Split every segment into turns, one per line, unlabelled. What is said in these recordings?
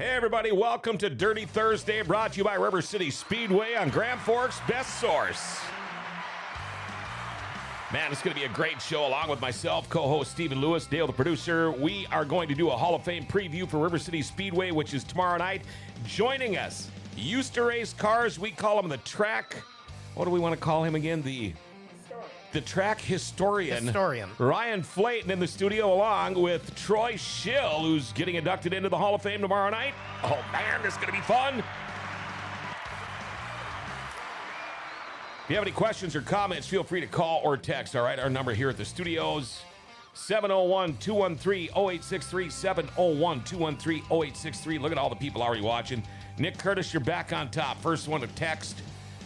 Hey everybody, welcome to Dirty Thursday, brought to you by River Cities Speedway on Grand Forks' best source. Man, it's going to be a great show, along with myself, co-host Stephen Lewis, Dale the producer. We are going to do a Hall of Fame preview for River Cities Speedway, which is tomorrow night. Joining us, used to race cars, we call him the track, what do we want to call him again? The track historian. Ryan Flaten in the studio, along with Troy Schill, who's getting inducted into the Hall of Fame tomorrow night. Oh man, this is going to be fun. If you have any questions or comments, feel free to call or text. All right, our number here at the studios, 701-213-0863, 701-213-0863. Look at all the people already watching. Nick Curtis, you're back on top. First one to text.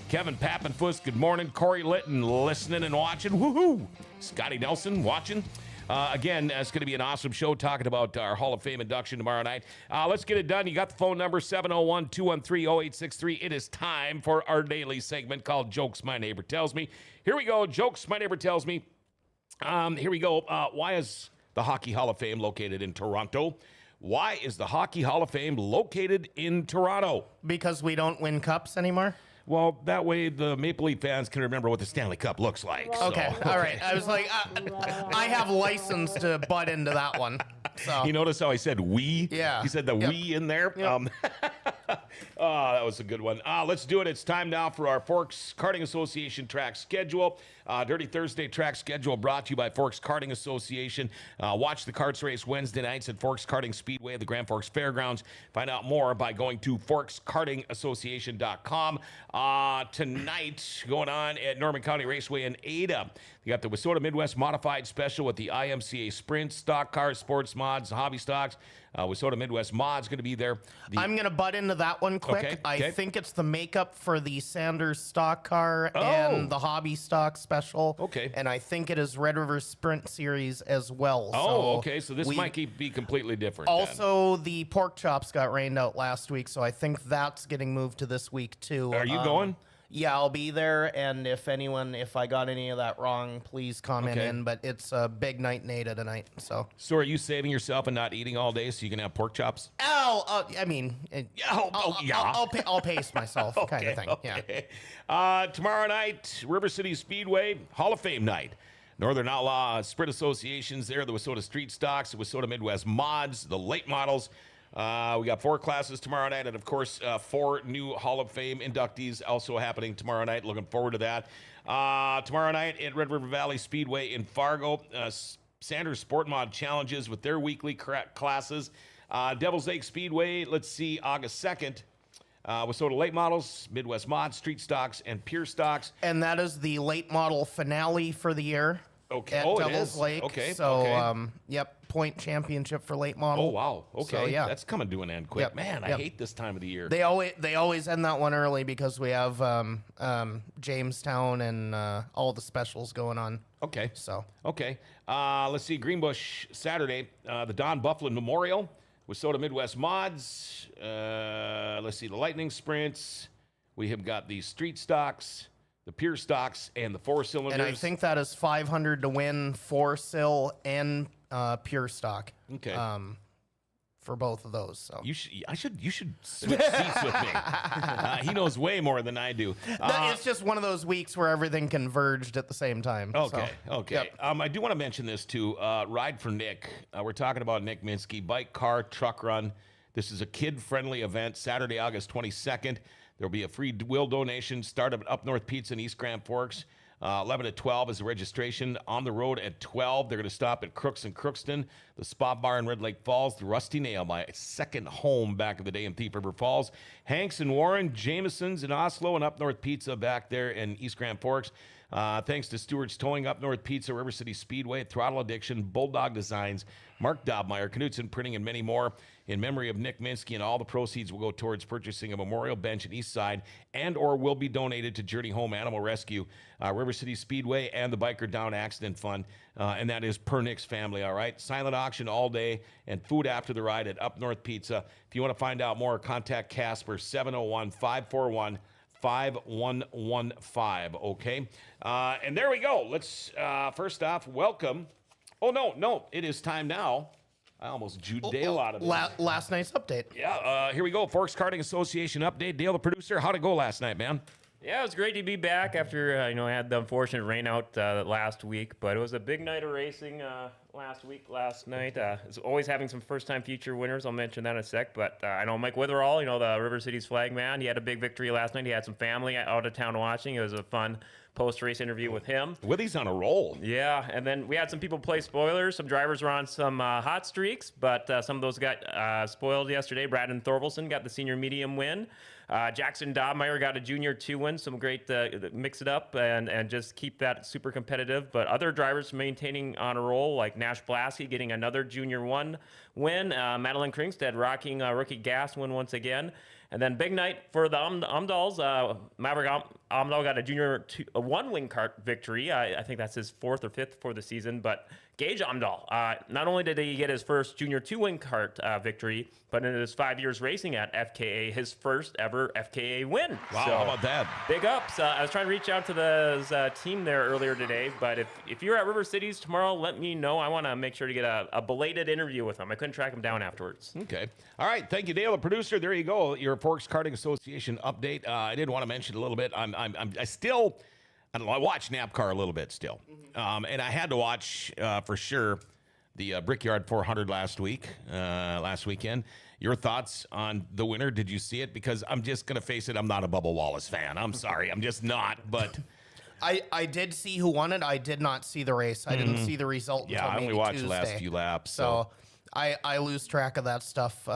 Kevin Pappenfuss, good morning. Corey Litton, listening and watching. Woohoo! Scotty Nelson, watching. Again, it's going to be an awesome show talking about our Hall of Fame induction tomorrow night. Let's get it done. You got the phone number, 701-213-0863. It is time for our daily segment called Jokes My Neighbor Tells Me. Here we go. Jokes My Neighbor Tells Me. Here we go. Why is the Hockey Hall of Fame located in Toronto? Why is the Hockey Hall of Fame located in Toronto?
Because we don't win cups anymore?
Well, that way the Maple Leaf fans can remember what the Stanley Cup looks like.
Okay,
so,
all right. I was like, I have license to butt into that one. So.
You notice how I said we?
Yeah.
He said the we in there?
Yep.
Oh, that was a good one. Let's do it. It's time now for our Forks Karting Association track schedule. Dirty Thursday track schedule brought to you by Forks Karting Association. Watch the karts race Wednesday nights at Forks Karting Speedway at the Grand Forks Fairgrounds. Find out more by going to forkskartingassociation.com. Tonight, going on at Norman County Raceway in Ada. You got the Wissota Midwest Modified Special with the IMCA Sprint, Stock Cars, Sports Mods, Hobby Stocks. Wissota Midwest Mod's going to be there.
I'm going to butt into that one quick.
Okay.
I think it's the makeup for the Sanders Stock Car and the Hobby Stock Special.
Okay.
And I think it is Red River Sprint Series as well.
Okay. So this might be completely different.
Also, the pork chops got rained out last week, so I think that's getting moved to this week too.
Are you going?
Yeah, I'll be there, and if I got any of that wrong, please comment in, but it's a big night in Ada tonight, so.
So are you saving yourself and not eating all day so you can have pork chops?
I'll pace myself kind of thing,
okay. Tomorrow night, River Cities Speedway, Hall of Fame night. Northern Outlaw Sprint Associations there, the Wissota Street Stocks, the Wissota Midwest Mods, the late models. We got 4 classes tomorrow night, and of course, 4 new Hall of Fame inductees also happening tomorrow night. Looking forward to that. Tomorrow night at Red River Valley Speedway in Fargo, Sanders Sport Mod challenges with their weekly classes. Devil's Lake Speedway, let's see, August 2nd. Wissota Late Models, Midwest Mods, Street Stocks, and Pure Stocks.
And that is the late model finale for the year.
Okay.
At Devil's Lake.
Okay.
So, point championship for late model.
Oh wow. Okay.
So, yeah.
That's coming to an end quick. Man, I hate this time of the year.
They always end that one early because we have Jamestown and all the specials going on.
Okay.
So.
Okay. Let's see. Greenbush Saturday, the Don Bufflin Memorial, Wissota Midwest Mods. Let's see. The Lightning Sprints. We have got the Street Stocks, the Pure Stocks, and the 4-cylinders.
And I think that is 500 to win 4-sil and Pure Stock.
Okay.
For both of those. So
you should switch seats with me. He knows way more than I do.
It's just one of those weeks where everything converged at the same time.
Okay.
So,
Okay.
Yep.
I do want to mention this too. Ride for Nick. We're talking about Nick Minsky bike, car, truck run. This is a kid-friendly event. Saturday, August 22nd. There'll be a free wheel donation. Start up North Pizza in East Grand Forks. 11 to 12 is the registration. On the road at 12, they're going to stop at Crooks and Crookston, the Spot Bar in Red Lake Falls, the Rusty Nail, my second home back in the day in Thief River Falls, Hanks and Warren, Jameson's in Oslo, and Up North Pizza back there in East Grand Forks. Thanks to Stewart's Towing, Up North Pizza, River City Speedway, Throttle Addiction, Bulldog Designs, Mark Dobmeyer, Knutson Printing, and many more. In memory of Nick Minsky, and all the proceeds will go towards purchasing a memorial bench in East Side and or will be donated to Journey Home Animal Rescue, River City Speedway, and the Biker Down Accident Fund. And that is per Nick's family, all right? Silent auction all day and food after the ride at Up North Pizza. If you want to find out more, contact Casper, 701-541-5115, okay? And there we go. Let's, first off, welcome. Oh, no, it is time now I almost Jude Dale out of it.
Last night's update.
Yeah, here we go. Forks Karting Association update. Dale, the producer, how'd it go last night, man?
Yeah, it was great to be back after, I had the unfortunate rain out last week, but it was a big night of racing last night. It's always having some first-time future winners. I'll mention that in a sec, but I know Mike Witherall, the River Cities flag man, he had a big victory last night. He had some family out of town watching. It was a fun post-race interview with him.
Withy's on a roll.
Yeah, and then we had some people play spoilers. Some drivers were on some hot streaks, but some of those got spoiled yesterday. Braden Thorvaldsen got the senior medium win. Jackson Dobmeyer got a junior 2 win. Some great mix it up and just keep that super competitive. But other drivers maintaining on a roll, like Nash Blasky getting another junior 1 win. Madeline Kringstead rocking rookie gas win once again. And then big night for the Umdals. Maverick Umdahl got a junior 1 win kart victory. I think that's his 4th or 5th for the season. But Gage Umdahl, not only did he get his first junior 2 win kart victory, but in his 5 years racing at FKA, his first ever FKA win.
Wow,
so,
how about that?
Big ups. I was trying to reach out to the team there earlier today, but if you're at River Cities tomorrow, let me know. I want to make sure to get a belated interview with them. I couldn't track him down afterwards.
Okay. All right. Thank you, Dale, the producer. There you go. Your Forks Karting Association update. I did want to mention a little bit. I still, I don't know, I watch NASCAR a little bit still. And I had to watch for sure the Brickyard 400 last weekend. Your thoughts on the winner? Did you see it? Because I'm just going to face it, I'm not a Bubba Wallace fan. I'm sorry. I'm just not. But
I did see who won it. I did not see the race. I didn't see the result until
I only
maybe
watched
Tuesday.
the last few laps.
So I lose track of that stuff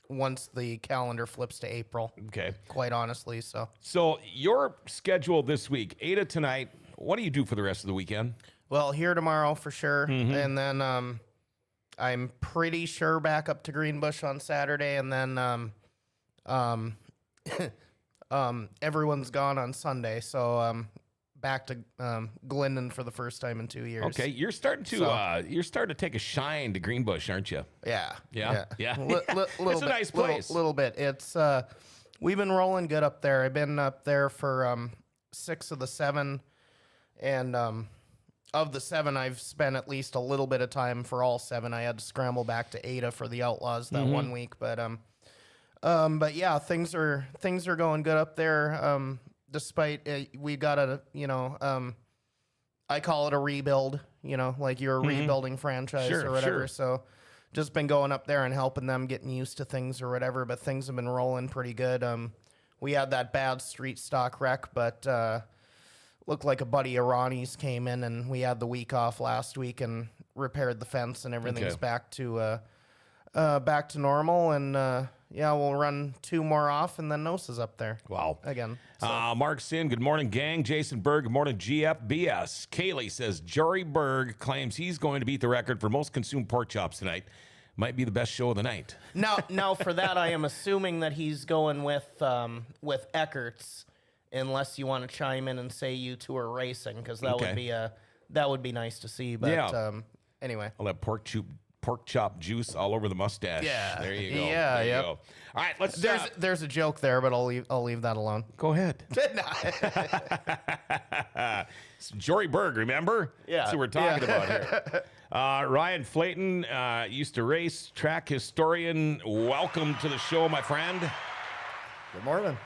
once the calendar flips to April.
Okay.
Quite honestly,
So your schedule this week, 8 of tonight. What do you do for the rest of the weekend?
Well, here tomorrow for sure, and then I'm pretty sure back up to Greenbush on Saturday, and then everyone's gone on Sunday, so back to Glendon for the first time in 2 years.
Okay, you're starting to take a shine to Greenbush, aren't you?
Yeah.
It's a nice place.
Little bit. It's we've been rolling good up there. I've been up there for 6 of the 7, and of the 7, I've spent at least a little bit of time for all 7. I had to scramble back to Ada for the Outlaws that 1 week, but yeah, things are going good up there. Despite we got a I call it a rebuild. Like you're a rebuilding franchise or whatever.
Sure.
So just been going up there and helping them getting used to things or whatever. But things have been rolling pretty good. We had that bad street stock wreck, but looked like a buddy of Ronnie's came in, and we had the week off last week and repaired the fence, and everything's back to normal. And yeah, we'll run 2 more off, and then Nosa's up there.
Wow.
Again.
Mark Sin, good morning, gang. Jason Berg, good morning, GFBS. Kaylee says Jory Berg claims he's going to beat the record for most consumed pork chops tonight. Might be the best show of the night.
Now for that, I am assuming that he's going with Eckert's, unless you want to chime in and say you two are racing, because that would be nice to see. But anyway,
I'll have pork chop juice all over the mustache.
Yeah.
There you go.
Yeah,
there you
yep.
go. All right, let's.
There's a joke there, but I'll leave that alone.
Go ahead. It's Jory Berg, remember?
Yeah.
That's what we're talking about here. Ryan Flaten used to race, track historian. Welcome to the show, my friend.
Good morning.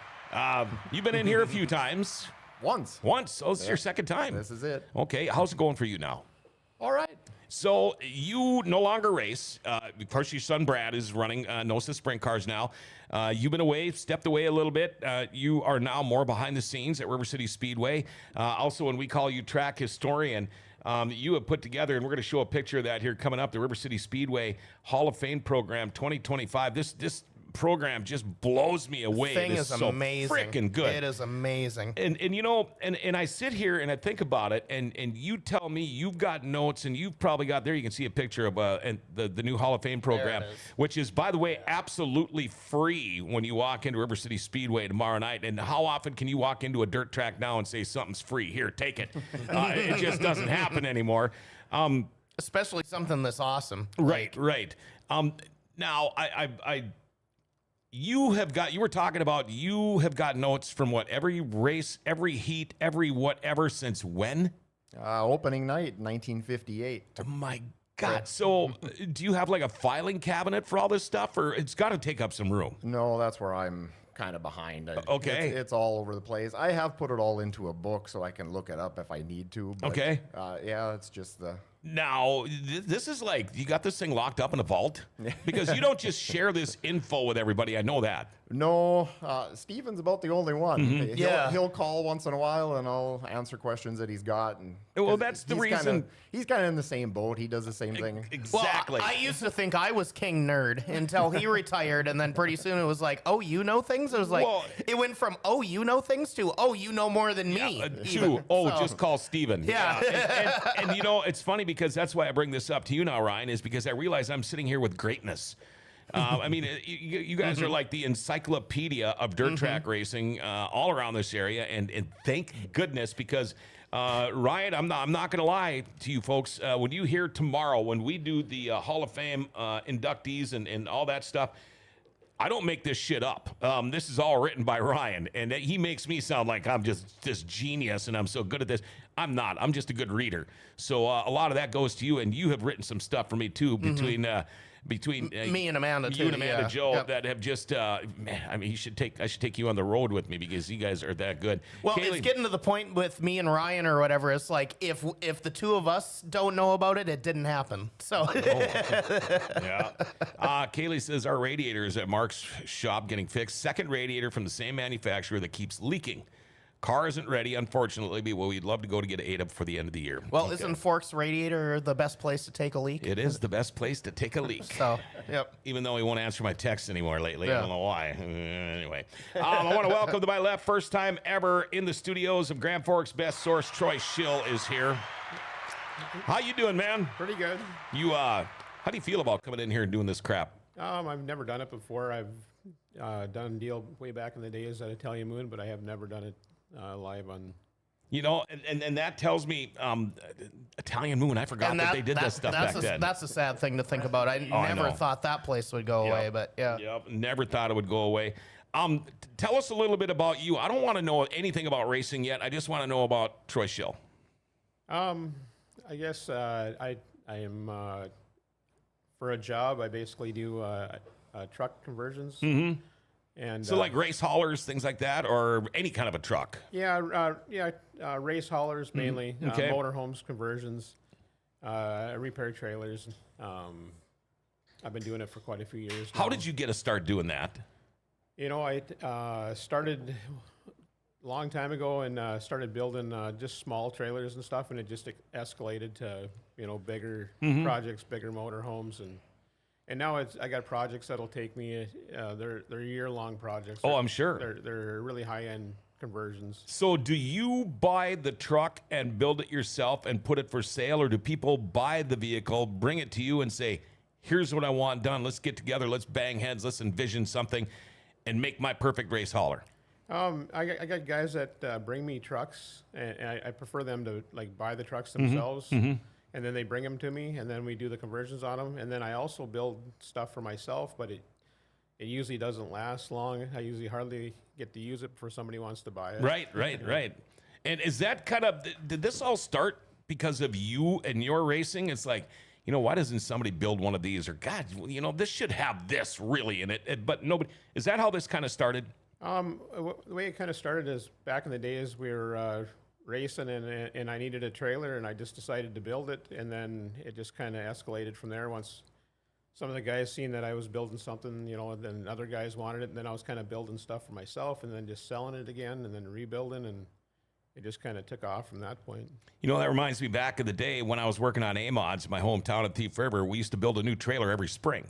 You've been in here a few times.
Once.
Oh, this is your second time.
This is it.
Okay, how's it going for you now?
All right.
So you no longer race. Of course, your son Brad is running NOSA sprint cars now. You've been stepped away a little bit. You are now more behind the scenes at River Cities Speedway. Also, when we call you track historian, you have put together, and we're going to show a picture of that here coming up, the River Cities Speedway Hall-of-Fame program 2025. This program just blows me away.
Thing
it
is
so
amazing.
Freaking good.
It is amazing.
And and I sit here and I think about it, and you tell me you've got notes, and you've probably got, there you can see a picture of the new Hall of Fame program, which is, by the way, absolutely free when you walk into River City Speedway tomorrow night. And how often can you walk into a dirt track now and say something's free? Here, take it. It just doesn't happen anymore.
Especially something this awesome.
Right. Now, you have got notes from what, every race, every heat, every whatever, since when?
Opening night, 1958.
Oh my God, so do you have like a filing cabinet for all this stuff, or it's got to take up some room?
No, that's where I'm kind of behind.
Okay.
It's all over the place. I have put it all into a book so I can look it up if I need to. But,
Okay.
Yeah, it's just the...
Now, this is like, you got this thing locked up in a vault? Because you don't just share this info with everybody. I know that.
No, Steven's about the only one.
Yeah.
He'll call once in a while, and I'll answer questions that he's got. And
Well, that's the reason.
He's kind of in the same boat. He does the same thing.
Exactly.
Well, I used to think I was king nerd until he retired, and then pretty soon it was like, oh, you know things? It was like,
Well-
it went from, oh, you know things to, oh, you know more than me.
Two. Oh, just call Steven.
Yeah.
And you know, it's funny because that's why I bring this up to you now, Ryan, is because I realize I'm sitting here with greatness. I mean, you guys are like the encyclopedia of dirt track racing all around this area, and thank goodness, because Ryan, I'm not going to lie to you folks. When you hear tomorrow, when we do the Hall of Fame inductees and all that stuff, I don't make this shit up. This is all written by Ryan, and he makes me sound like I'm just this genius and I'm so good at this. I'm not. I'm just a good reader. So a lot of that goes to you, and you have written some stuff for me too between
Me and Amanda,
you
too,
and Amanda
yeah.
Joe
Yep.
that have just man. I mean, I should take you on the road with me because you guys are that good.
Well,
Kaylee,
it's getting to the point with me and Ryan or whatever. It's like if the two of us don't know about it, it didn't happen. So
yeah. Kaylee says our radiator is at Mark's shop getting fixed. Second radiator from the same manufacturer that keeps leaking. Car isn't ready, unfortunately, but we'd love to go to get Ada before the end of the year.
well,
Okay.
isn't Fork's radiator the best place to take a leak?
It is the best place to take a leak.
So, yep.
Even though he won't answer my texts anymore lately. I
Yeah.
don't know why. Anyway. I want to welcome to my left, first time ever in the studios of Grand Forks' best source, Troy Schill is here. How you doing, man?
Pretty good.
You, how do you feel about coming in here and doing this crap?
I've never done it before. I've done a deal way back in the days at Italian Moon, but I have never done it live on.
You know, and that tells me Italian Moon. I forgot that they did that stuff back then.
That's a sad thing to think about. I
I
never
know.
thought that place would go away, but yeah.
Yep, never thought it would go away. Tell us a little bit about you. I don't want to know anything about racing yet. I just want to know about Troy Schill.
I guess I am for a job. I basically do truck conversions. Mm-hmm. And
So like race haulers, things like that, or any kind of a truck.
race haulers mainly,
Okay.
motorhomes conversions, repair trailers. I've been doing it for quite a few years now.
How did you get a start doing that?
You know, I started a long time ago and started building just small trailers and stuff, and it just escalated to, bigger projects, bigger motorhomes, and now I got projects that'll take me. They're year-long projects.
Oh, I'm sure.
They're really high-end conversions.
So do you buy the truck and build it yourself and put it for sale, or do people buy the vehicle, bring it to you and say, here's what I want done, let's get together, let's bang heads, let's envision something and make my perfect race hauler?
I got guys that bring me trucks, and I prefer them to buy the trucks themselves, and then they bring them to me, and then we do the conversions on them, and then I also build stuff for myself, but it usually doesn't last long. I usually hardly get to use it before somebody wants to buy it.
Right. And is that kind of, did this all start because of you and your racing? It's like, why doesn't somebody build one of these? Or God, this should have this really in it. But nobody, is that how this kind of started?
The way it kind of started is back in the days we were racing, and I needed a trailer, and I just decided to build it, and then it just kind of escalated from there. Once some of the guys seen that I was building something, then other guys wanted it, and then I was kind of building stuff for myself, and then just selling it again, and then rebuilding, and it just kind of took off from that point.
That reminds me back in the day when I was working on A-Mods, my hometown of Thief River, we used to build a new trailer every spring.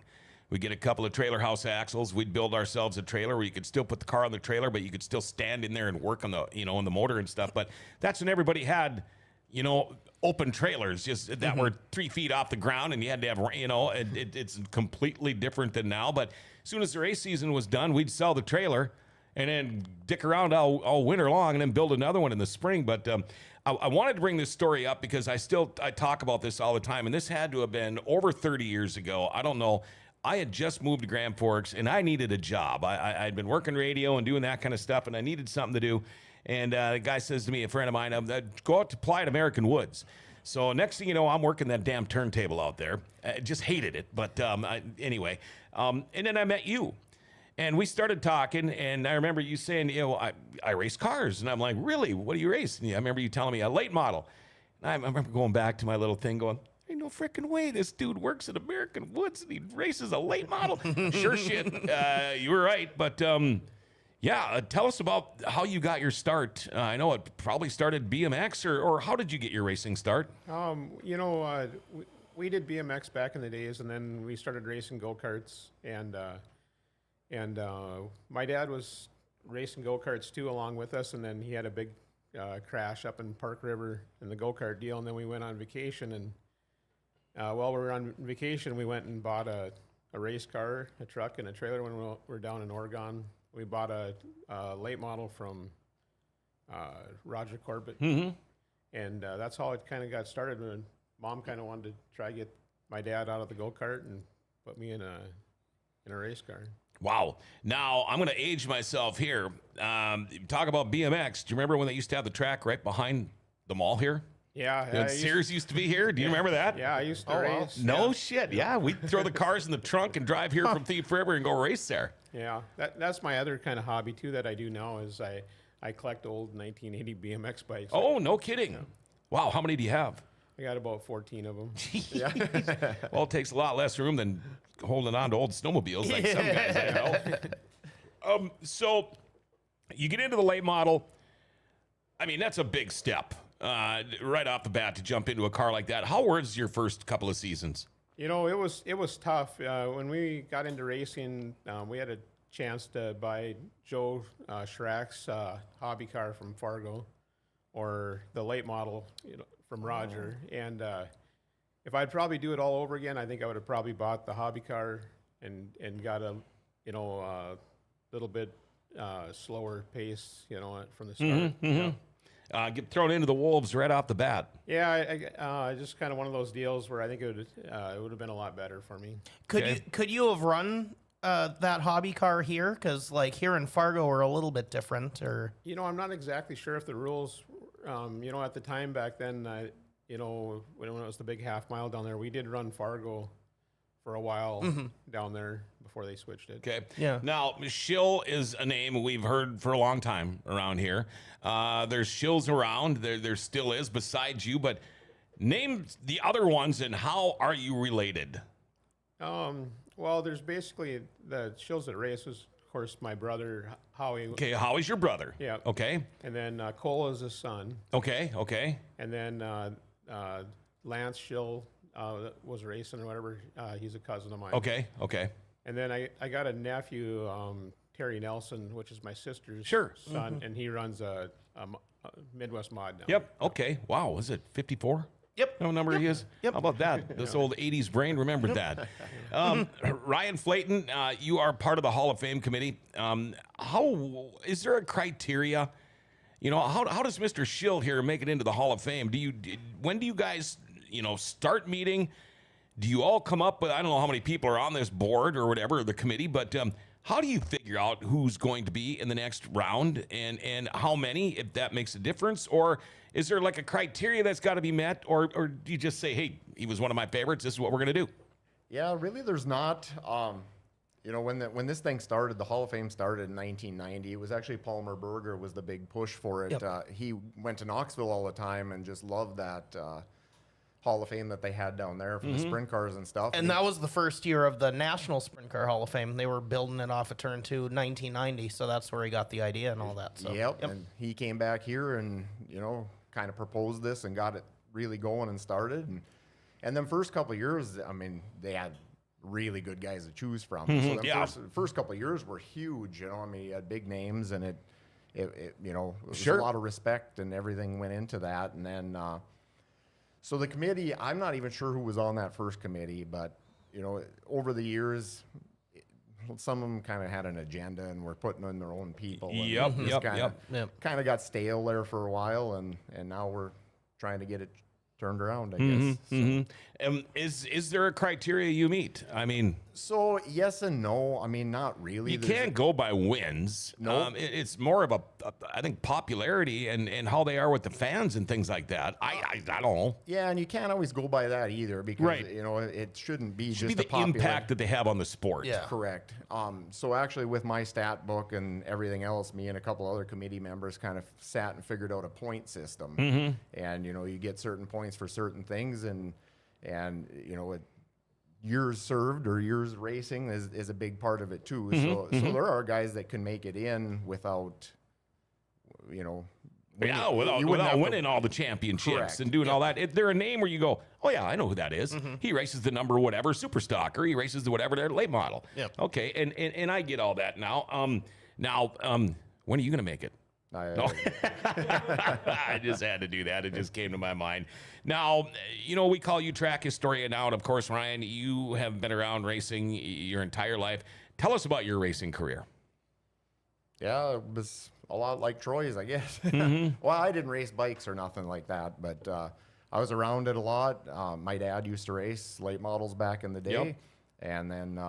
We'd get a couple of trailer house axles. We'd build ourselves a trailer where you could still put the car on the trailer, but you could still stand in there and work on the, on the motor and stuff. But that's when everybody had, open trailers just that were 3 feet off the ground, and you had to have, it's completely different than now. But as soon as the race season was done, we'd sell the trailer and then dick around all winter long and then build another one in the spring. But I wanted to bring this story up because I talk about this all the time, and this had to have been over 30 years ago. I don't know. I had just moved to Grand Forks, and I needed a job. I'd been working radio and doing that kind of stuff, and I needed something to do. And the guy says to me, a friend of mine, go out to apply at American Woods. So next thing you know, I'm working that damn turntable out there. I just hated it, but anyway. And then I met you. And we started talking, and I remember you saying, I race cars. And I'm like, really? What do you race? And I remember you telling me a late model. And I remember going back to my little thing going, ain't no freaking way this dude works at American Woods and he races a late model. Sure shit. You were right. But tell us about how you got your start. I know it probably started BMX, or how did you get your racing start?
We did BMX back in the days, and then we started racing go-karts, and my dad was racing go-karts too along with us, and then he had a big crash up in Park River in the go-kart deal, and then we went on vacation, and while we were on vacation, we went and bought a race car, a truck, and a trailer when we were down in Oregon. We bought a late model from Roger Corbett, and that's how it kind of got started. When Mom kind of wanted to try to get my dad out of the go-kart and put me in a race car.
Wow. Now, I'm going to age myself here. Talk about BMX. Do you remember when they used to have the track right behind the mall here?
Yeah.
Sears used to be here. Do you remember that?
Yeah, I used to race.
No shit. Yeah, we'd throw the cars in the trunk and drive here from Thief River and go race there.
Yeah, that's my other kind of hobby, too, that I do now is I collect old 1980 BMX bikes.
Oh, no kidding. Wow, how many do you have?
I got about 14 of them.
Well, it takes a lot less room than holding on to old snowmobiles like some guys I know. So you get into the late model. I mean, that's a big step right off the bat to jump into a car like that. How was your first couple of seasons?
It was tough. When we got into racing, we had a chance to buy Joe Schrack's hobby car from Fargo, or the late model from Roger. And if I'd probably do it all over again, I think I would have probably bought the hobby car and got a little bit slower pace from the start.
Get thrown into the wolves right off the bat.
Yeah, I just kind of one of those deals where I think it would have been a lot better for me.
Could you have run that hobby car here? Because like here in Fargo, we're a little bit different. Or
I'm not exactly sure if the rules. At the time back then, when it was the big half mile down there, we did run Fargo for a while down there before they switched it.
Okay.
Yeah.
Now, Schill is a name we've heard for a long time around here. There's Schills around. There still is besides you, but name the other ones and how are you related?
Well, there's basically the Schills that race was, of course, my brother, Howie.
Okay, Howie's your brother.
Yeah.
Okay.
And then Cole is his son.
Okay.
And then Lance Schill was racing or whatever. He's a cousin of mine.
Okay.
And then I got a nephew, Terry Nelson, which is my sister's son, and he runs a Midwest Mod now.
Yep. Okay. Wow. Is it 54?
Yep.
No number he is?
Yep.
How about that? This old 80s brain remembered that. Ryan Flaten, you are part of the Hall of Fame committee. How is there a criteria? How does Mr. Schill here make it into the Hall of Fame? When do you guys, start meeting? Do you all come up with, I don't know how many people are on this board or whatever, the committee, but how do you figure out who's going to be in the next round and how many, if that makes a difference? Or is there like a criteria that's got to be met? Or do you just say, hey, he was one of my favorites, this is what we're going to do?
Yeah, really there's not. When this thing started, the Hall of Fame started in 1990. It was actually Palmer Berger was the big push for it.
Yep.
He went to Knoxville all the time and just loved that Hall of Fame that they had down there for the sprint cars and stuff.
And that was the first year of the National Sprint Car Hall of Fame. They were building it off of Turn 2, 1990, so that's where he got the idea and all that. So,
yep. And he came back here and, kind of proposed this and got it really going and started. And then first couple of years, I mean, they had really good guys to choose from. So the first couple of years were huge, I mean, you had big names and it was a lot of respect and everything went into that. And then, so the committee, I'm not even sure who was on that first committee, but, over the years, some of them kind of had an agenda and were putting in their own people. Kind of got stale there for a while, and now we're trying to get it turned around, I guess. So.
Is there a criteria you meet? I mean,
So yes and no. I mean, not really.
you
There's-
can't go by wins.
Nope.
It's more of I think, popularity and how they are with the fans and things like that. I don't know.
Yeah, and you can't always go by that either because
Right.
it shouldn't be
Should
just
be
a
the
popular
impact that they have on the sport.
Yeah.
Correct. So actually, with my stat book and everything else, me and a couple other committee members kind of sat and figured out a point system. And you get certain points for certain things, and years served or years racing is a big part of it too. So there are guys that can make it in without, winning.
Yeah,
You wouldn't
without
have to-
winning all the championships
Correct.
and doing all that. If they're a name where you go, oh yeah, I know who that is. He races the number whatever super stock, or he races the whatever their late model.
Yep.
Okay, and I get all that now. When are you gonna make it? I just had to do that. It just came to my mind. Now, we call you track historian now, and of course, Ryan, you have been around racing your entire life. Tell us about your racing career.
Yeah, it was a lot like Troy's, I guess. Well, I didn't race bikes or nothing like that, but I was around it a lot. My dad used to race late models back in the day,
Yep.
and then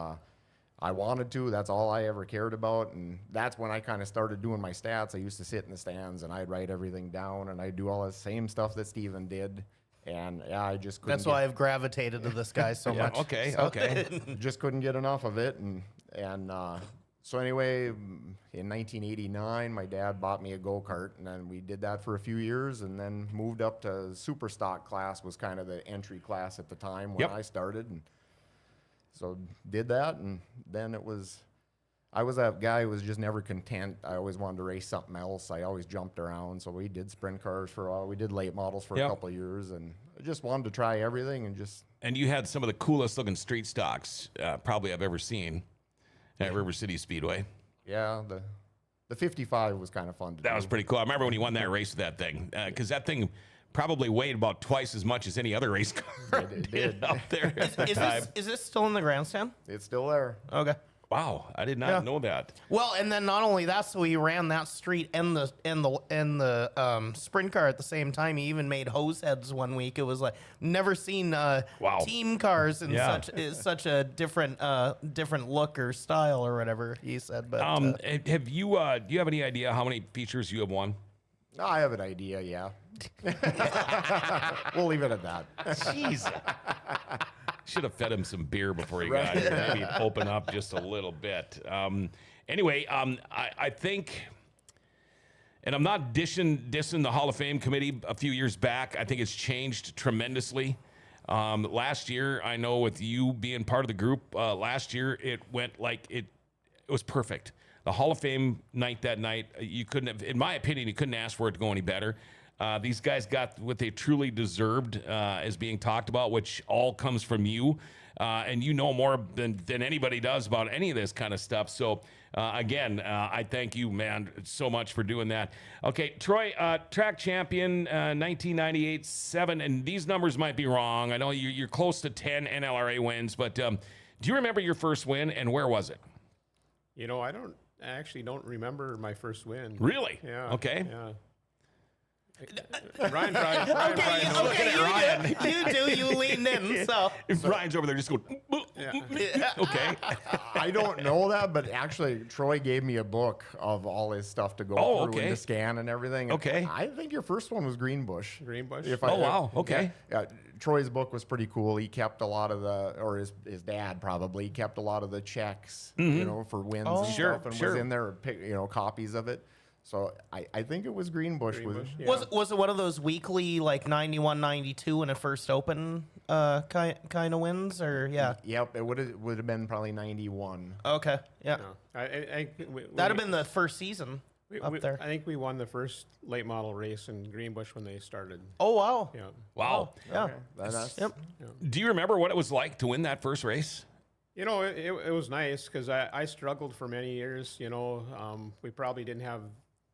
I wanted to. That's all I ever cared about, and that's when I kind of started doing my stats. I used to sit in the stands, and I'd write everything down, and I'd do all the same stuff that Steven did, and yeah, I just couldn't
That's why I've gravitated to this guy so much.
Okay,
So-
okay.
just couldn't get enough of it, and so anyway, in 1989, my dad bought me a go-kart, and then we did that for a few years, and then moved up to super stock class was kind of the entry class at the time when
Yep.
I started, and so did that, and then I was that guy who was just never content. I always wanted to race something else. I always jumped around, so we did sprint cars for a while. We did late models for
Yep.
a couple of years, and I just wanted to try everything and just
And you had some of the coolest looking street stocks probably I've ever seen at River Cities Speedway.
yeah, the 55 was kind of fun to do.
That was pretty cool. I remember when you won that race with that thing, because that thing probably weighed about twice as much as any other race car
It
did
did.
out there at the time.
Is this still in the grandstand?
It's still there.
Okay.
Wow, I did not
Yeah.
know that.
Well, and then not only that, so he ran that street and the sprint car at the same time. He even made hose heads one week. It was like never seen team cars in
Yeah.
such a different look or style or whatever he said. But
Have you? Do you have any idea how many features you have won?
I have an idea, yeah. We'll leave it at that.
Jeez. Should have fed him some beer before he got here. Maybe he'd open up just a little bit. Anyway, I think, and I'm not dissing the Hall of Fame committee a few years back. I think it's changed tremendously. Last year, I know with you being part of the group, last year it went like it was perfect. The Hall of Fame night that night, you couldn't have, in my opinion, you couldn't ask for it to go any better. These guys got what they truly deserved as being talked about, which all comes from you. And you know more than anybody does about any of this kind of stuff. So, again, I thank you, man, so much for doing that. Okay, Troy, track champion, 1998, 7, and these numbers might be wrong. I know you're close to 10 NLRA wins, but do you remember your first win, and where was it?
I actually don't remember my first win.
Really?
Yeah.
Okay.
Yeah. Ryan probably knows.
okay, you do. You leaned in. So
If Ryan's over there just going, okay.
I don't know that, but actually, Troy gave me a book of all his stuff to go
Oh,
through
okay.
and to scan and everything. And
Okay.
I think your first one was Greenbush.
Greenbush?
Oh, wow. Okay.
Yeah, Troy's book was pretty cool. He kept a lot of or his dad probably kept a lot of the checks, for wins and
Sure,
stuff, and
sure.
was in there, copies of it. So I think it was Greenbush.
Yeah.
was it one of those weekly like 91, 92 when it first opened kind of wins or yeah?
Yep, it would have been probably 91.
Okay, yeah.
No.
That'd have been the first season up there.
I think we won the first late model race in Greenbush when they started.
Oh wow.
Yeah.
Wow.
Yeah.
Okay, that's
Yep.
Do you remember what it was like to win that first race?
It was nice because I struggled for many years. We probably didn't have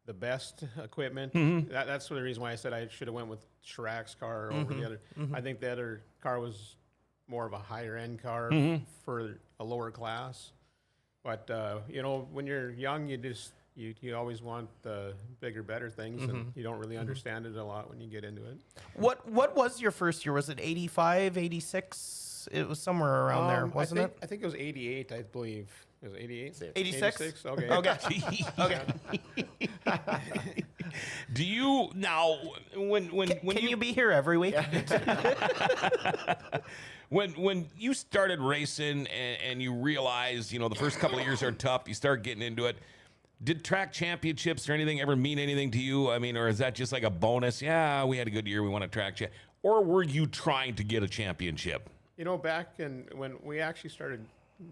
the best equipment. That's the reason why I said I should have went with Chirac's car over the other. I think the other car was more of a higher end car for a lower class. But when you're young, you you always want the bigger, better things, and you don't really understand it a lot when you get into it.
What was your first year? Was it 85, 86? It was somewhere around there, wasn't it?
I think it was 88, I believe. It was 88?
86?
Okay.
Okay. Okay.
Do you now when
Can you be here every week?
when you started racing and you realized, the first couple of years are tough, you start getting into it. Did track championships or anything ever mean anything to you? I mean, or is that just like a bonus? Yeah, we had a good year, we won a track champ. Or were you trying to get a championship?
Back when we actually started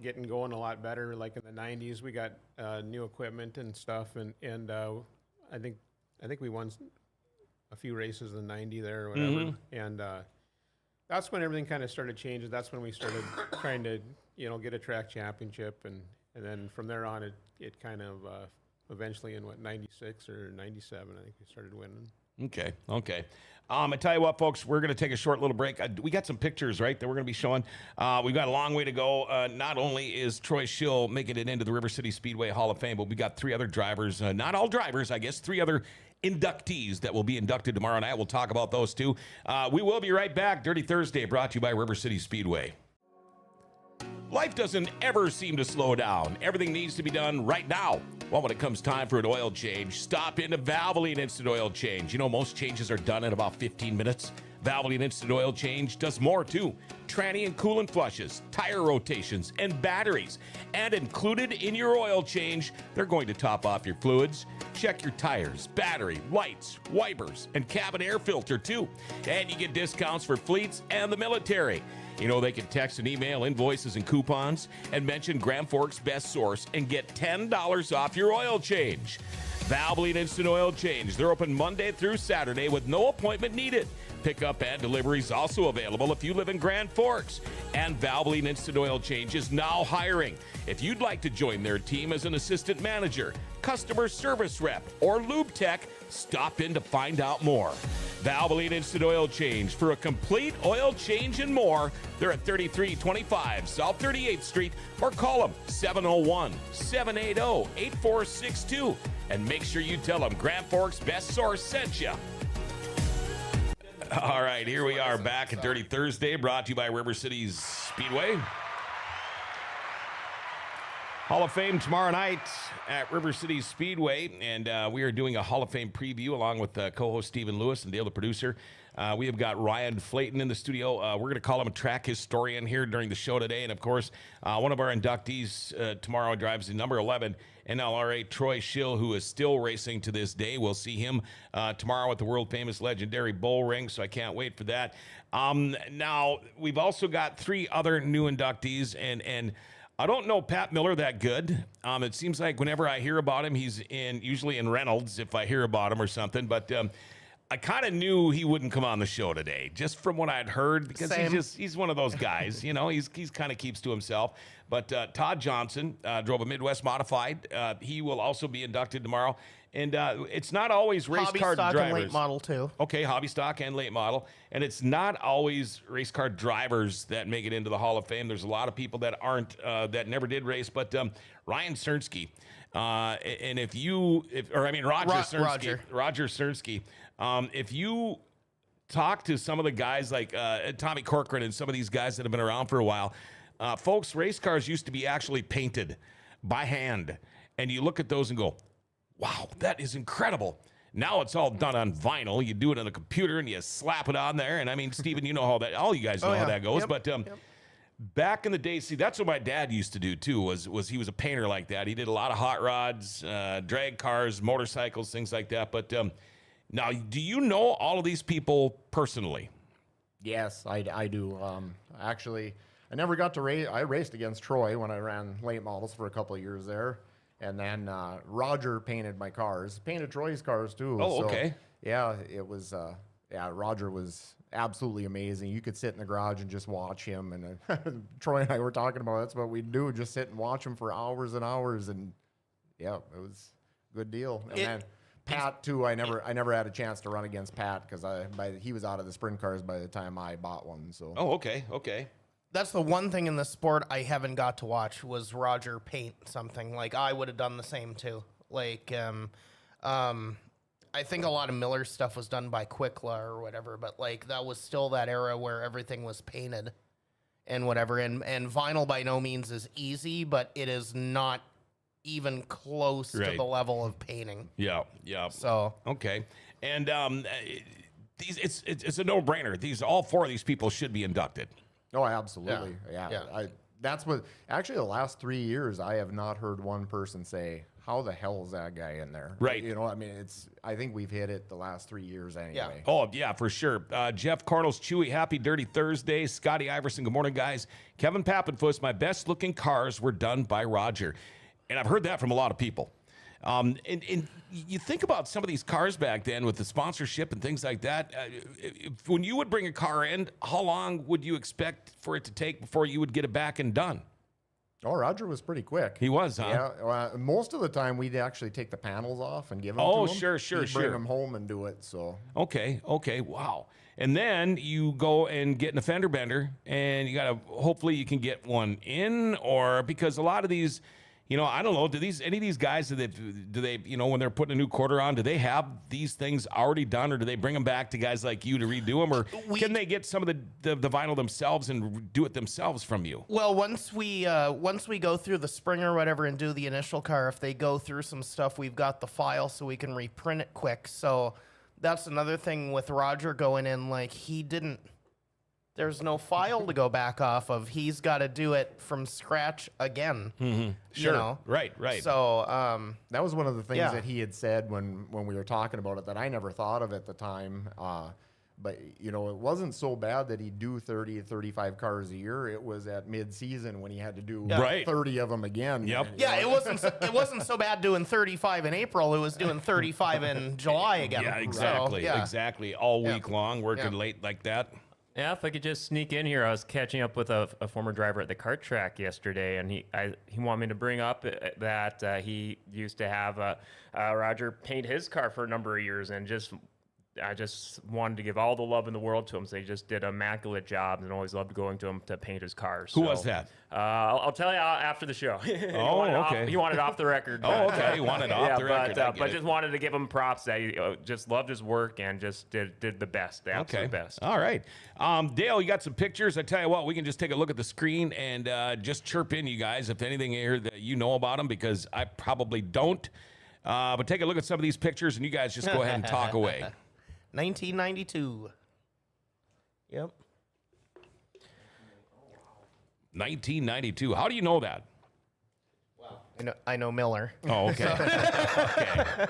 getting going a lot better, like in the 90s, we got new equipment and stuff, and I think we won a few races in the 90 there or whatever, and that's when everything kind of started changing. That's when we started trying to get a track championship, and then from there on it kind of eventually in 96 or 97, I think we started winning.
Okay. I tell you what, folks, we're going to take a short little break. We got some pictures, right, that we're going to be showing. We've got a long way to go. Not only is Troy Schill making it into the River Cities Speedway Hall of Fame, but we got 3 other drivers, not all drivers, I guess, 3 other inductees that will be inducted tomorrow night. We'll talk about those too. We will be right back. Dirty Thursday brought to you by River Cities Speedway. Life doesn't ever seem to slow down. Everything needs to be done right now. Well, when it comes time for an oil change, stop into Valvoline Instant Oil Change. Most changes are done in about 15 minutes. Valvoline Instant Oil Change does more too. Tranny and coolant flushes, tire rotations, and batteries. And included in your oil change, they're going to top off your fluids, check your tires, battery, lights, wipers, and cabin air filter too. And you get discounts for fleets and the military. They can text and email invoices and coupons and mention Grand Forks Best Source and get $10 off your oil change. Valvoline Instant Oil Change. They're open Monday through Saturday with no appointment needed. Pickup and delivery is also available if you live in Grand Forks. And Valvoline Instant Oil Change is now hiring. If you'd like to join their team as an assistant manager, customer service rep, or lube tech, stop in to find out more. Valvoline Instant Oil Change for a complete oil change and more. They're at 3325 South 38th Street, or call them 701-780-8462. And make sure you tell them Grand Forks Best Source sent you. All right, here we are back at Dirty Thursday, brought to you by River Cities Speedway. Hall of Fame tomorrow night at River Cities Speedway, and we are doing a Hall of Fame preview along with co-host Stephen Lewis and Dale, the producer. We have got Ryan Flaten in the studio. We're going to call him a track historian here during the show today, and of course, one of our inductees tomorrow drives the number 11 NLRA, Troy Schill, who is still racing to this day. We'll see him tomorrow at the world-famous legendary bull ring, so I can't wait for that. Now, we've also got 3 other new inductees, and I don't know Pat Miller that good. It seems like whenever I hear about him, he's usually in Reynolds if I hear about him or something. But I kind of knew he wouldn't come on the show today, just from what I'd heard, because he's one of those guys. He's kind of keeps to himself. But Todd Johnson drove a Midwest Modified. He will also be inducted tomorrow. And it's not always race
Hobby
car
stock
drivers.
and late model too.
Okay, hobby stock and late model. And it's not always race car drivers that make it into the Hall of Fame. There's a lot of people that aren't, that never did race. But Ryan Cernsky, and Roger Cernsky, if you talk to some of the guys like Tommy Corcoran and some of these guys that have been around for a while, folks, race cars used to be actually painted by hand. And you look at those and go, wow, that is incredible. Now it's all done on vinyl. You do it on a computer and you slap it on there. And I mean, Stephen, you know how that, all you guys know how that goes.
Yep.
But back in the day, see, that's what my dad used to do too, was he was a painter like that. He did a lot of hot rods, drag cars, motorcycles, things like that. But now, do you know all of these people personally?
Yes, I do. Actually, I never got to race. I raced against Troy when I ran late models for a couple of years there. And then Roger painted my cars, painted Troy's cars too.
Oh, okay.
Yeah, it was, Roger was absolutely amazing. You could sit in the garage and just watch him. And Troy and I were talking about that's what we'd do, just sit and watch him for hours and hours. And yeah, it was a good deal. And then Pat too, I never had a chance to run against Pat because he was out of the sprint cars by the time I bought one. So.
Oh, okay.
That's the one thing in the sport I haven't got to watch was Roger paint something. Like I would have done the same too. Like, I think a lot of Miller's stuff was done by Quickla or whatever, but like that was still that era where everything was painted and whatever. And vinyl by no means is easy, but it is not even close to
Right.
the level of painting.
Yeah, yeah.
So
Okay, and these it's a no-brainer. All 4 of these people should be inducted.
Oh, absolutely. Yeah.
Yeah.
That's what, actually, the last 3 years, I have not heard one person say, how the hell is that guy in there?
Right.
You know, I mean, I think we've hit it the last 3 years anyway.
Oh, yeah, for sure. Jeff Cardles, Chewy, happy Dirty Thursday. Scotty Iverson, good morning, guys. Kevin Pappenfuss, my best-looking cars were done by Roger. And I've heard that from a lot of people. And you think about some of these cars back then with the sponsorship and things like that. When you would bring a car in, how long would you expect for it to take before you would get it back and done?
Oh, Roger was pretty quick.
He was, huh?
Yeah, well, most of the time we'd actually take the panels off and give them
Oh,
to him.
sure.
He'd bring them home and do it, so.
Okay, wow. And then you go and get an fender bender, and you gotta, hopefully you can get one in, or because a lot of these, you know, I don't know, any of these guys, do they, you know, when they're putting a new quarter on, do they have these things already done, or do they bring them back to guys like you to redo them, or can they get some of the vinyl themselves and do it themselves from you?
well, once we go through the spring or whatever and do the initial car, if they go through some stuff, we've got the file so we can reprint it quick. So that's another thing with Roger going in, like there's no file to go back off of. He's got to do it from scratch again.
Sure.
You know?
Right.
So
That was one of the things
Yeah.
that he had said when we were talking about it that I never thought of at the time. But, you know, it wasn't so bad that he'd do 30 to 35 cars a year. It was at mid-season when he had to do
Right.
30 of them again.
Yep.
yeah, it wasn't so bad doing 35 in April. It was doing 35 in July again.
Yeah,
So,
exactly.
yeah.
Exactly. All
Yeah.
week long, working
Yeah.
late like that.
Yeah, if I could just sneak in here, I was catching up with a former driver at the kart track yesterday, and he wanted me to bring up that he used to have Roger paint his car for a number of years, and I just wanted to give all the love in the world to him. So he just did an immaculate job, and always loved going to him to paint his cars.
Who was that?
I'll tell you after the show.
Oh, okay.
He wanted off the record.
Oh, okay. He wanted off the record. I get
But
it.
just wanted to give him props that he just loved his work and just did the best, the absolute best.
All right. Dale, you got some pictures. I tell you what, we can just take a look at the screen and just chirp in, you guys, if anything here that you know about them, because I probably don't. But take a look at some of these pictures, and you guys just go ahead and talk away.
1992. Yep.
1992. How do you know that?
I know Miller.
Oh, okay. Okay.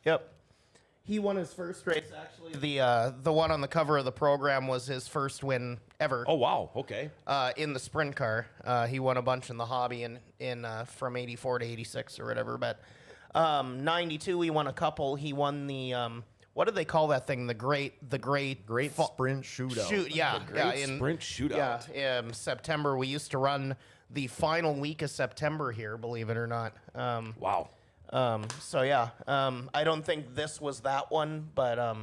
Yep. He won his first race. Actually, the one on the cover of the program was his first win ever.
Oh, wow. Okay.
In the sprint car. He won a bunch in the hobby in from 84 to 86 or whatever. But 92, he won a couple. He won the what do they call that thing? The great
Sprint shootout.
Sprint shootout.
Yeah, September. We used to run the final week of September here, believe it or not.
Wow.
So yeah, I don't think this was that one, but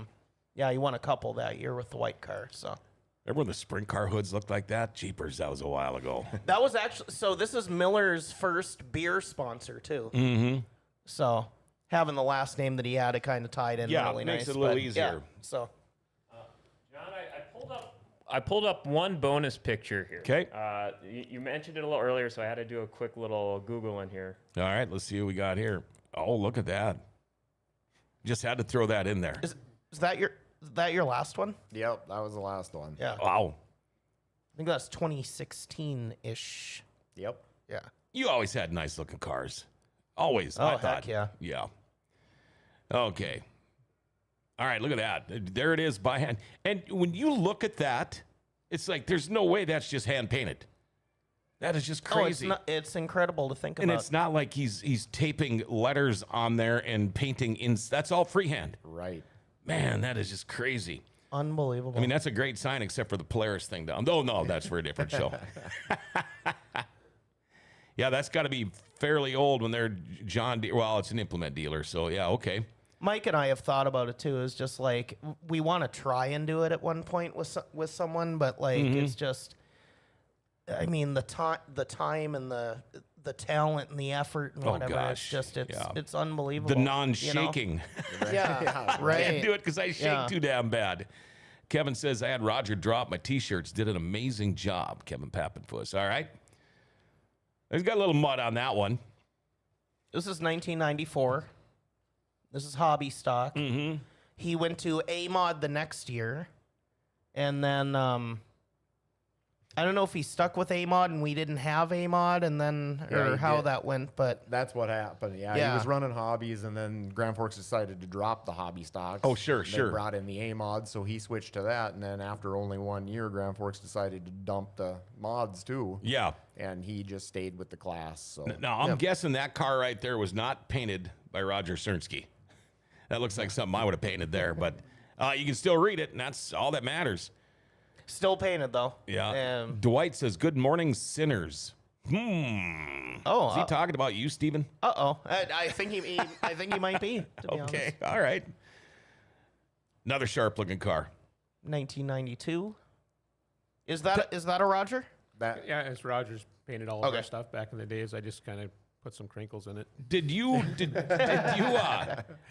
yeah, he won a couple that year with the white car. So
Remember when the sprint car hoods looked like that? Jeepers, that was a while ago.
that was actually, so this is Miller's first beer sponsor too. Mm-hmm. So having the last name that he had, it kind of tied in
Yeah,
really
makes
nice.
it a little
but,
easier.
Yeah, so
John, I pulled up one bonus picture here.
'Kay.
You mentioned it a little earlier, so I had to do a quick little Google in here.
All right, let's see what we got here. Oh, look at that. Just had to throw that in there.
is that your last one?
Yep, that was the last one.
Yeah,
Wow.
I think that's 2016-ish.
Yep.
Yeah.
You always had nice looking cars. Always.
Oh,
I
heck
thought.
yeah.
Yeah. Okay. All right, look at that. There it is by hand. And when you look at that, it's like there's no way that's just hand painted. That is just crazy.
It's incredible to think
and
about.
it's not like he's taping letters on there and painting in. That's all freehand.
Right.
Man, that is just crazy.
Unbelievable.
I mean, that's a great sign, except for the Polaris thing down. Oh, no, that's for a different show. Yeah, that's got to be fairly old when they're John Deere. Well, it's an implement dealer, so yeah, okay.
Mike and I have thought about it too. Is just like we want to try and do it at one point with someone, but like it's just. I mean, the time and the the talent and the effort and
Oh,
whatever.
gosh.
It's unbelievable.
The non-shaking.
Yeah,
I
right.
can't do it because I shake
Yeah.
too damn bad. Kevin says, I had Roger drop my T-shirts. Did an amazing job, Kevin Pappenfuss. All right. He's got a little mud on that one.
This is 1994. This is hobby stock.
Mm-hmm.
He went to A-Mod the next year. And then I don't know if he stuck with A-Mod and we didn't have A-Mod and then
Yeah,
or
he
how
did.
that went, but
That's what happened. Yeah,
Yeah.
he was running hobbies, and then Grand Forks decided to drop the hobby stocks.
Oh, sure,
They
sure.
brought in the A mod, so he switched to that. And then after only 1 year, Grand Forks decided to dump the mods too.
Yeah.
And he just stayed with the class. So
Now, I'm guessing that car right there was not painted by Roger Cernsky. That looks like something I would have painted there, but you can still read it, and that's all that matters.
still painted though.
Yeah.
Dwight
Dwight says, good morning, sinners. Is he talking about you, Steven?
I think I think he might be. To be
Okay.
honest.
All right. Another sharp-looking car.
1992. Is that a Roger?
that
Yeah, it's Rogers painted all of
Okay.
our stuff back in the days. I just kind of put some crinkles in it.
Did you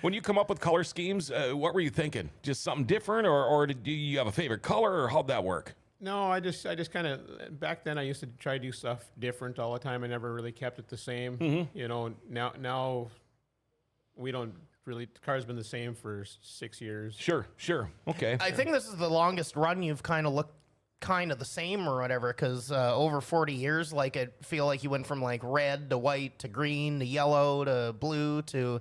when you come up with color schemes, what were you thinking? Just something different, or did you have a favorite color, or how'd that work?
No, I just kind of back then I used to try to do stuff different all the time. I never really kept it the same.
Mm-hmm.
You know, now we don't really. The car's been the same for 6 years.
Sure. Okay.
I think this is the longest run you've kind of looked kind of the same or whatever, because over 40 years, like I feel like you went from like red to white to green to yellow to blue to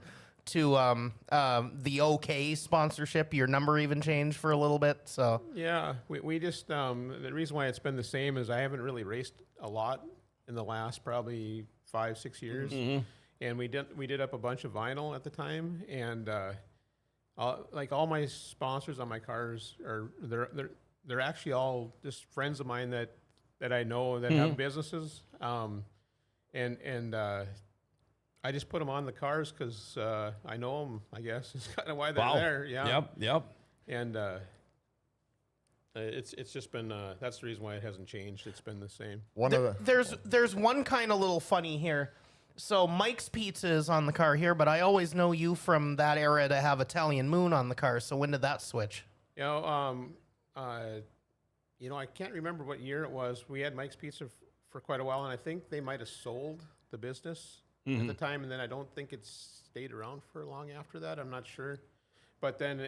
the OK sponsorship. Your number even changed for a little bit. So
Yeah, we just the reason why it's been the same is I haven't really raced a lot in the last probably 5-6 years, and we did up a bunch of vinyl at the time, and like all my sponsors on my cars are they're actually all just friends of mine that I know that have businesses, and I just put them on the cars because I know them. I guess is kind of why they're there. Yeah.
Yep.
And it's just been that's the reason why it hasn't changed. It's been the same.
one of the
there's one kind of little funny here. So Mike's Pizza is on the car here, but I always know you from that era to have Italian Moon on the car. So when did that switch?
I can't remember what year it was. We had Mike's Pizza for quite a while, and I think they might have sold the business at the time, and then I don't think it stayed around for long after that. I'm not sure. But then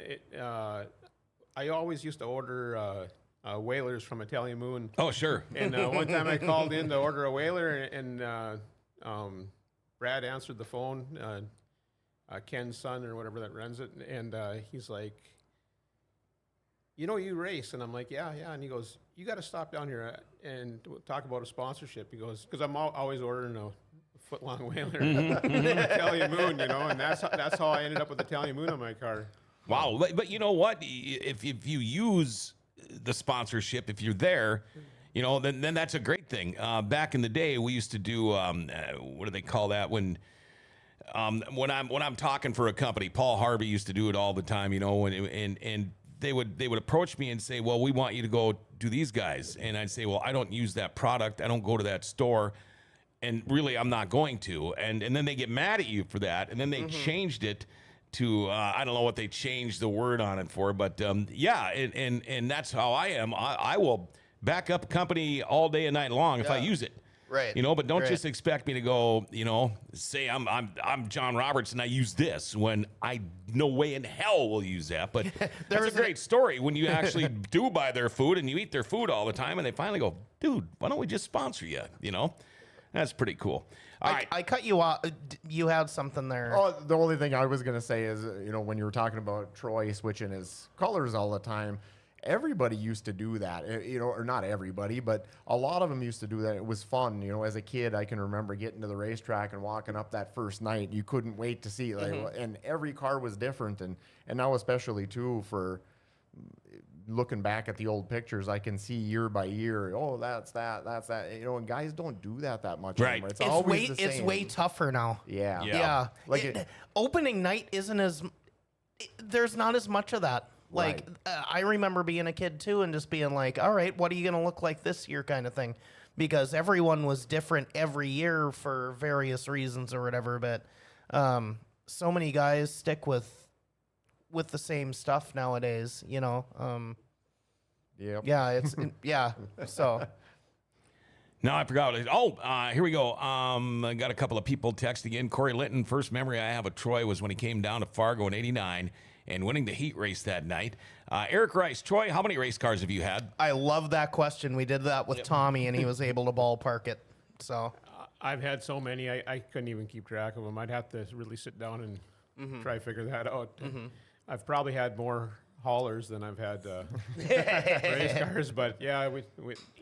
I always used to order whalers from Italian Moon.
Oh, sure.
And one time I called in to order a whaler, and Brad answered the phone, Ken's son or whatever that runs it, and he's like, you race? And I'm like, yeah. And he goes, you got to stop down here and talk about a sponsorship. He goes, because I'm always ordering a foot-long whaler, Italian Moon, and that's how I ended up with Italian Moon on my car.
Wow. But you know what? If you use the sponsorship, if you're there, then that's a great thing. Back in the day, we used to do what do they call that when I'm talking for a company? Paul Harvey used to do it all the time, and they would approach me and say, well, we want you to go do these guys, and I'd say, well, I don't use that product, I don't go to that store, and really I'm not going to, and then they get mad at you for that, and then they changed it to I don't know what they changed the word on it for, but yeah, and that's how I am. I will back up a company all day and night long if I use it.
Right.
But don't
Right.
just expect me to go, say I'm John Roberts and I use this when I no way in hell will use that. But that's a great story when you actually do buy their food and you eat their food all the time and they finally go, dude, why don't we just sponsor you? That's pretty cool. All right.
I cut you off. You had something there.
Oh, the only thing I was going to say is, when you were talking about Troy switching his colors all the time, everybody used to do that, or not everybody, but a lot of them used to do that. It was fun. As a kid, I can remember getting to the racetrack and walking up that first night. You couldn't wait to see, and every car was different. And now especially too, for looking back at the old pictures, I can see year by year, oh, that's that. And guys don't do that much
Right.
anymore. It's
It's
always the same.
It's way tougher now.
Yeah.
Yeah.
Like
Opening night isn't as. There's not as much of that. Like
Right.
I remember being a kid too, and just being like, "All right, what are you gonna look like this year?" kind of thing. because everyone was different every year for various reasons or whatever. But so many guys stick with the same stuff nowadays, you know.
Yep.
Yeah, yeah. So
No, I forgot. Here we go. I got a couple of people texting in. Corey Linton, first memory I have of Troy was when he came down to Fargo in '89 and winning the heat race that night. Eric Rice, Troy, how many race cars have you had?
I love that question. We did that with Tommy, and he was able to ballpark it. So
I've had so many, I couldn't even keep track of them. I'd have to really sit down and try to figure that out. I've probably had more haulers than I've had race cars, but yeah,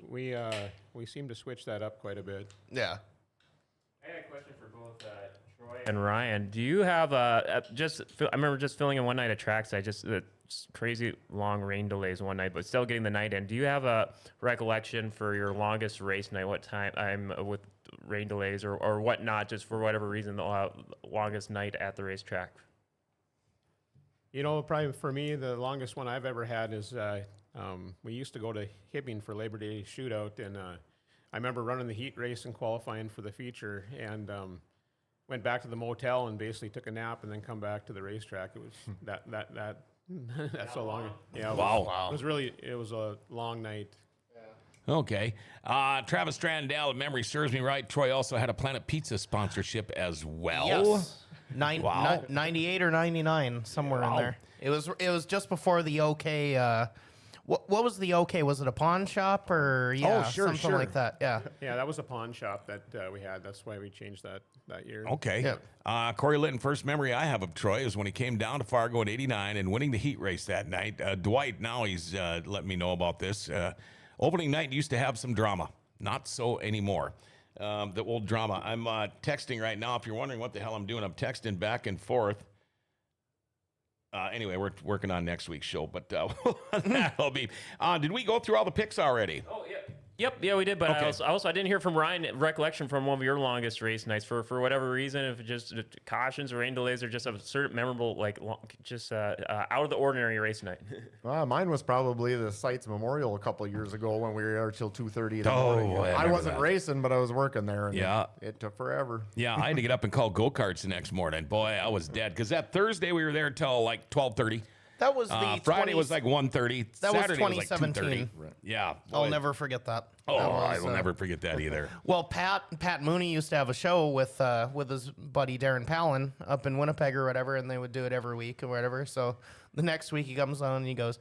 we seem to switch that up quite a bit.
yeah.
I had a question for both Troy and Ryan. Do you have I remember just filling in one night at trackside, just crazy long rain delays one night, but still getting the night in. Do you have a recollection for your longest race night? What time I'm with rain delays or whatnot, just for whatever reason, the longest night at the racetrack?
You know, probably for me, the longest one I've ever had is we used to go to Hibbing for Labor Day shootout, and I remember running the heat race and qualifying for the feature, and went back to the motel and basically took a nap and then come back to the racetrack. It was that's so long. Yeah.
Wow.
It was a long night.
Okay. Travis Strandell, if memory serves me right, Troy also had a Planet Pizza sponsorship as well.
Yes.
Wow.
98 or 99, somewhere in there. It was just before the OK. What was the OK? Was it a pawn shop or something like that? Yeah.
Yeah, that was a pawn shop that we had. That's why we changed that year.
Okay.
Yep.
Corey Litton, first memory I have of Troy is when he came down to Fargo in '89 and winning the heat race that night. Dwight, now he's letting me know about this. Opening night used to have some drama. Not so anymore. The old drama. I'm texting right now. If you're wondering what the hell I'm doing, I'm texting back and forth. Anyway, we're working on next week's show, but that'll be. Did we go through all the picks already?
Oh, yeah. Yep, yeah, we did. But
Okay.
I also didn't hear from Ryan recollection from one of your longest race nights for whatever reason. If it just cautions or rain delays or just a certain memorable, like out of the ordinary race night.
Mine was probably the Sites Memorial a couple of years ago when we were there till 2:30 in the morning.
I
I
remember
wasn't
that.
racing, but I was working there. And
Yeah.
it took forever.
Yeah, I had to get up and call go-karts the next morning. Boy, I was dead. Because that Thursday we were there till like 12:30.
That was the
Friday was like 1:30.
That was
Saturday was like
2017.
2:30. Yeah.
I'll
boy.
never forget that.
Oh,
That was,
I will never forget that either.
Well, Pat Mooney used to have a show with his buddy Darren Palin up in Winnipeg or whatever, and they would do it every week or whatever. So the next week he comes on and he goes,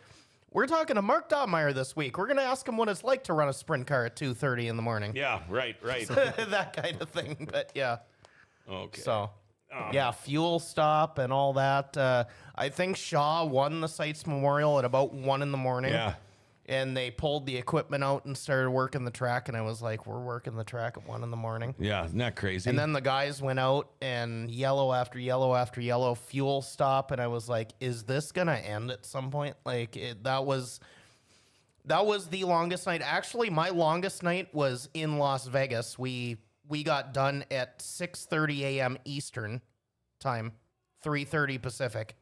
"We're talking to Mark Dottmeyer this week. We're going to ask him what it's like to run a sprint car at 2:30 in the morning."
Yeah, right.
That kind of thing. But yeah.
Okay.
So yeah, fuel stop and all that. I think Shaw won the Sites Memorial at about 1 in the morning.
Yeah.
And they pulled the equipment out and started working the track, and I was like, "We're working the track at 1 in the morning."
Yeah, isn't that crazy?
And then the guys went out and yellow after yellow after yellow, fuel stop, and I was like, "Is this gonna end at some point?" Like that was the longest night. Actually, my longest night was in Las Vegas. We got done at 6:30 a.m. Eastern time, 3:30 Pacific.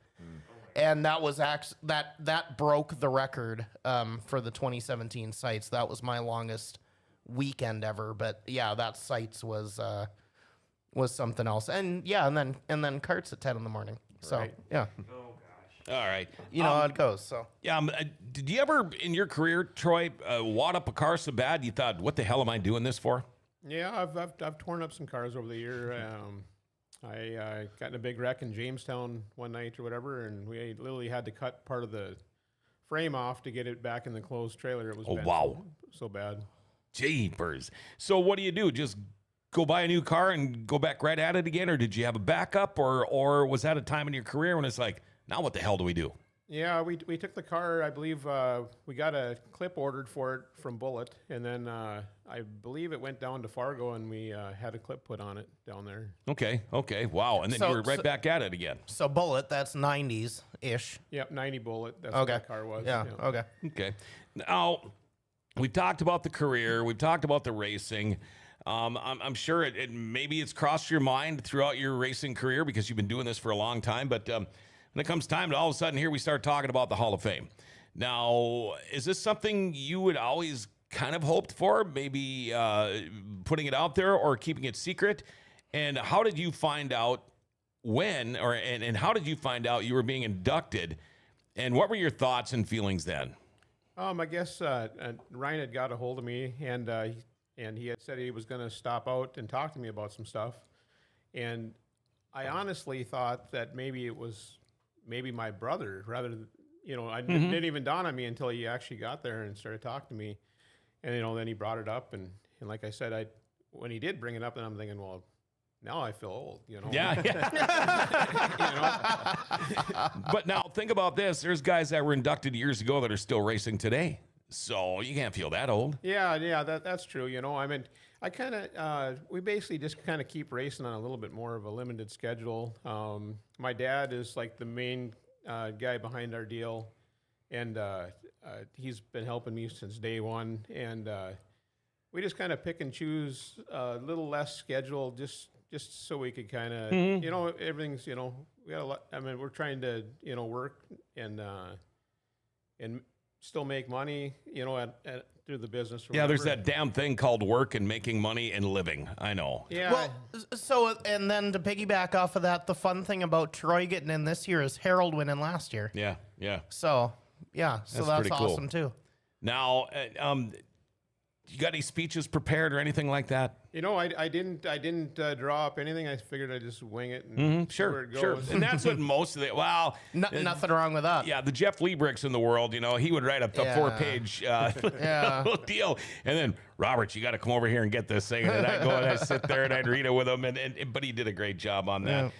And that was that broke the record for the 2017 Sites. That was my longest weekend ever. But yeah, that Sites was something else. And yeah, and then carts at 10 in the morning. So
Right.
yeah,
All right.
you know how it goes. So
Yeah. Did you ever in your career, Troy, wad up a car so bad you thought, "What the hell am I doing this for?"
Yeah, I've torn up some cars over the year. I got in a big wreck in Jamestown one night or whatever, and we literally had to cut part of the frame off to get it back in the closed trailer. It was
Oh,
bent
wow.
so bad.
Jeepers. So what do? Just go buy a new car and go back right at it again? Or did you have a backup? Or was that a time in your career when it's like, now what the hell do we do?
Yeah, we took the car. I believe we got a clip ordered for it from Bullet, and then I believe it went down to Fargo, and we had a clip put on it down there.
Okay. Wow. And then
So-
you were right
so-
back at it again.
so Bullet, that's 90s ish.
Yep, 90 Bullet. That's what
Okay.
that car was.
Yeah. Okay.
Okay. Now, we've talked about the career. We've talked about the racing. I'm sure maybe it's crossed your mind throughout your racing career because you've been doing this for a long time. But when it comes time to all of a sudden here we start talking about the Hall of Fame. Now, is this something you would always kind of hoped for, maybe putting it out there or keeping it secret? And how did you find out when, and how did you find out you were being inducted? And what were your thoughts and feelings then?
I guess Ryan had got a hold of me, and he had said he was going to stop out and talk to me about some stuff. And I honestly thought that maybe it was my brother, rather than, it didn't even dawn on me until he actually got there and started talking to me. And, then he brought it up. And like I said, when he did bring it up, then I'm thinking, well, now I feel old,
Yeah. But now think about this. There's guys that were inducted years ago that are still racing today. So you can't feel that old.
Yeah, that's true. I mean, I kind of, we basically just kind of keep racing on a little bit more of a limited schedule. My dad is like the main guy behind our deal, and he's been helping me since day one. And we just kind of pick and choose a little less schedule, just so we could kind of, everything's, we got a lot. I mean, we're trying to, work and still make money, through the business.
Yeah, there's that damn thing called work and making money and living. I know.
Yeah.
Well, so, and then to piggyback off of that, the fun thing about Troy getting in this year is Harold winning last year.
Yeah.
So, yeah, so that's
pretty cool.
awesome too.
Now, you got any speeches prepared or anything like that?
I didn't draw up anything. I figured I'd just wing it and see where it
Sure.
goes.
And that's what most of it. Well,
Nothing wrong with that.
yeah, the Jeff Liebricks in the world, he would write up the
Yeah.
4-page deal, and then Robert, you got to come over here and get this thing. And I'd go and I'd sit there and I'd read it with him, but he did a great job on that.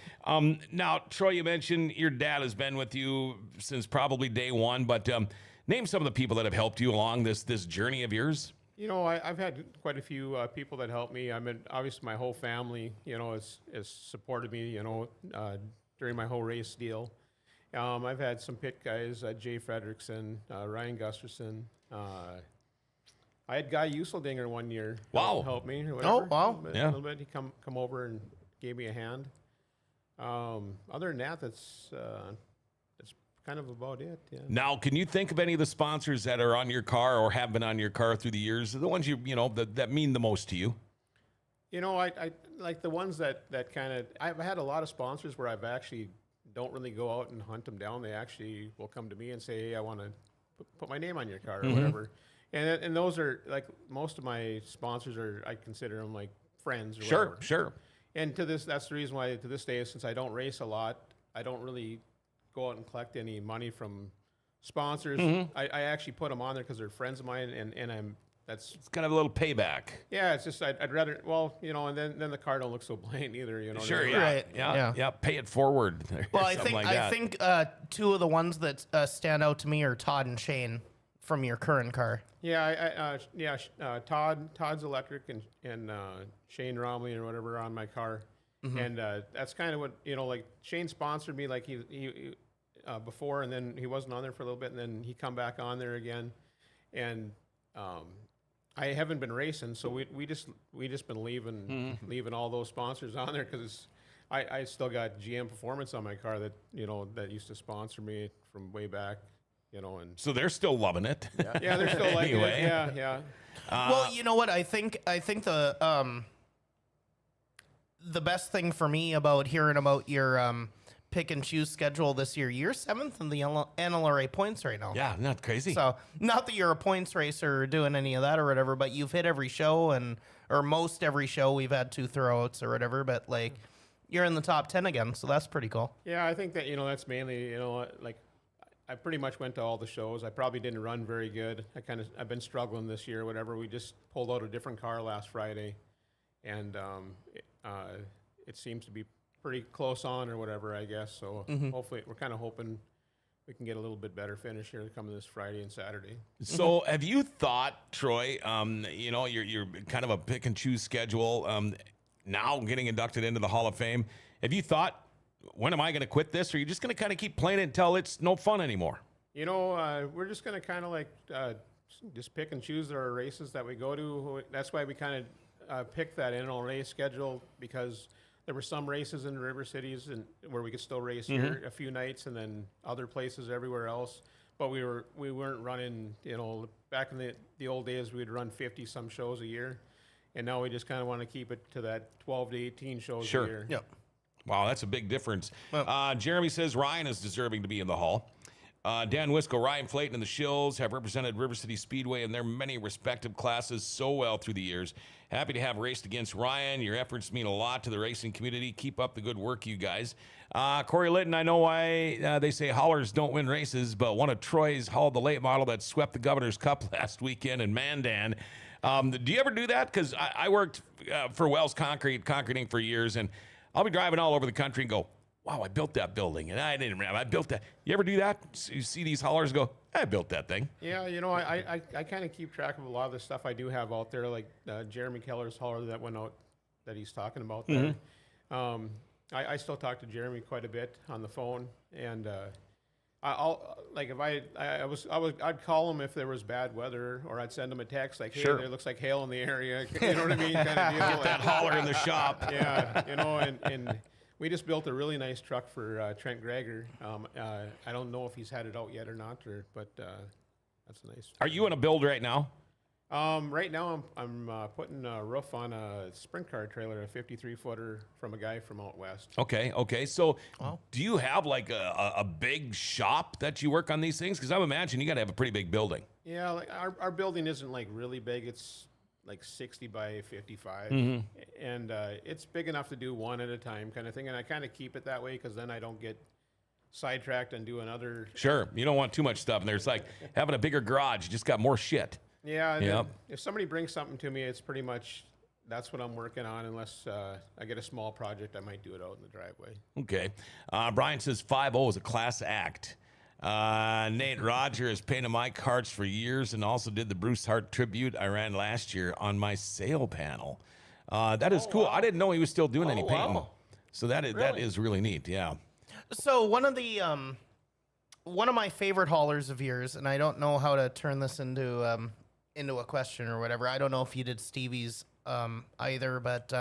Now, Troy, you mentioned your dad has been with you since probably day one, but name some of the people that have helped you along this journey of yours.
I've had quite a few people that helped me. I mean, obviously my whole family, has supported me, during my whole race deal. I've had some pit guys, Jay Fredrickson, Ryan Gusterson. I had Guy Useldinger one year.
Wow.
Help me or
Oh,
whatever.
wow.
Yeah.
A little bit. He come over and gave me a hand. Other than that, that's kind of about it. Yeah.
Now, can you think of any of the sponsors that are on your car or have been on your car through the years, the ones that mean the most to you?
I like the ones that kind of, I've had a lot of sponsors where I've actually don't really go out and hunt them down. They actually will come to me and say, hey, I want to put my name on your car or whatever. And those are like, most of my sponsors I consider them like friends or whatever.
Sure.
And that's the reason why to this day, since I don't race a lot, I don't really go out and collect any money from sponsors. I actually put them on there because they're friends of mine, and it's
kind of a little payback.
Yeah, it's just I'd rather, and then the car don't look so blatant either,
Sure,
yeah.
Right.
Yeah, pay it forward.
Well, I
Something
think
like that.
I think two of the ones that stand out to me are Todd and Shane from your current car.
Yeah, Todd's electric and Shane Romley or whatever on my car, and that's kind of what like Shane sponsored me like he before, and then he wasn't on there for a little bit, and then he come back on there again, and I haven't been racing, so we just been leaving all those sponsors on there because I still got GM Performance on my car that that used to sponsor me from way back. And
So they're still loving it.
yeah, they're still like
Anyway.
it. Yeah.
Well, you know what? I think the best thing for me about hearing about your pick and choose schedule this year, you're 7th in the NLRA points right now.
Yeah, not crazy.
So not that you're a points racer or doing any of that or whatever, but you've hit every show or most every show. We've had 2 throwouts or whatever, but like you're in the top 10 again, so that's pretty cool.
Yeah, I think that that's mainly like I pretty much went to all the shows. I probably didn't run very good. I've been struggling this year. Whatever. We just pulled out a different car last Friday, and it seems to be pretty close on or whatever, I guess. So hopefully, we're kind of hoping we can get a little bit better finish here coming this Friday and Saturday.
So have you thought, Troy, you're kind of a pick and choose schedule, now getting inducted into the Hall of Fame. Have you thought, when am I going to quit this? Or are you just going to kind of keep playing it until it's no fun anymore?
We're just going to kind of like just pick and choose our races that we go to. That's why we kind of picked that NLRA schedule, because there were some races in the River Cities and where we could still race here a few nights, and then other places everywhere else. but we weren't running, back in the old days, we'd run 50 some shows a year. And now we just kind of want to keep it to that 12 to 18 shows
Sure.
a year.
Yep.
Wow, that's a big difference.
Well-
Jeremy says Ryan is deserving to be in the Hall. Dan Wisco, Ryan Flaten, and the Schills have represented River Cities Speedway in their many respective classes so well through the years. Happy to have raced against Ryan. Your efforts mean a lot to the racing community. Keep up the good work, you guys. Corey Litton, I know why they say haulers don't win races, but one of Troy's hauled the late model that swept the Governor's Cup last weekend in Mandan. Do you ever do that? Because I worked for Wells Concreting for years, and I'll be driving all over the country and go, wow, I built that building, and I didn't remember. I built that. You ever do that? You see these haulers go, I built that thing.
Yeah, I kind of keep track of a lot of the stuff I do have out there, like Jeremy Keller's hauler that went out that he's talking about there. I still talk to Jeremy quite a bit on the phone, and I'll like if I'd call him if there was bad weather, or I'd send him a text like, hey,
Sure.
there looks like hail in the area. You know what I mean? Kind of deal.
Get that hauler in the shop.
Yeah, and we just built a really nice truck for Trent Greger. I don't know if he's had it out yet or not, but that's nice.
Are you in a build right now?
Right now, I'm putting a roof on a sprint car trailer, a 53-footer from a guy from out west.
Okay. So do you have like a big shop that you work on these things? Because I'm imagining you got to have a pretty big building.
Yeah, like our building isn't like really big. It's like 60 by 55, and it's big enough to do one at a time kind of thing. And I kind of keep it that way because then I don't get sidetracked and do another.
Sure. You don't want too much stuff in there. It's like having a bigger garage. You just got more shit.
Yeah. and
Yep.
then if somebody brings something to me, it's pretty much that's what I'm working on. Unless I get a small project, I might do it out in the driveway.
Okay. Brian says 5-0 is a class act. Nate Roger has painted my carts for years and also did the Bruce Hart tribute I ran last year on my sail panel. That is cool.
wow.
I didn't know he was still doing any painting.
wow.
So that is really neat. Yeah.
So one of my favorite haulers of yours, and I don't know how to turn this into a question or whatever. I don't know if you did Stevie's either, but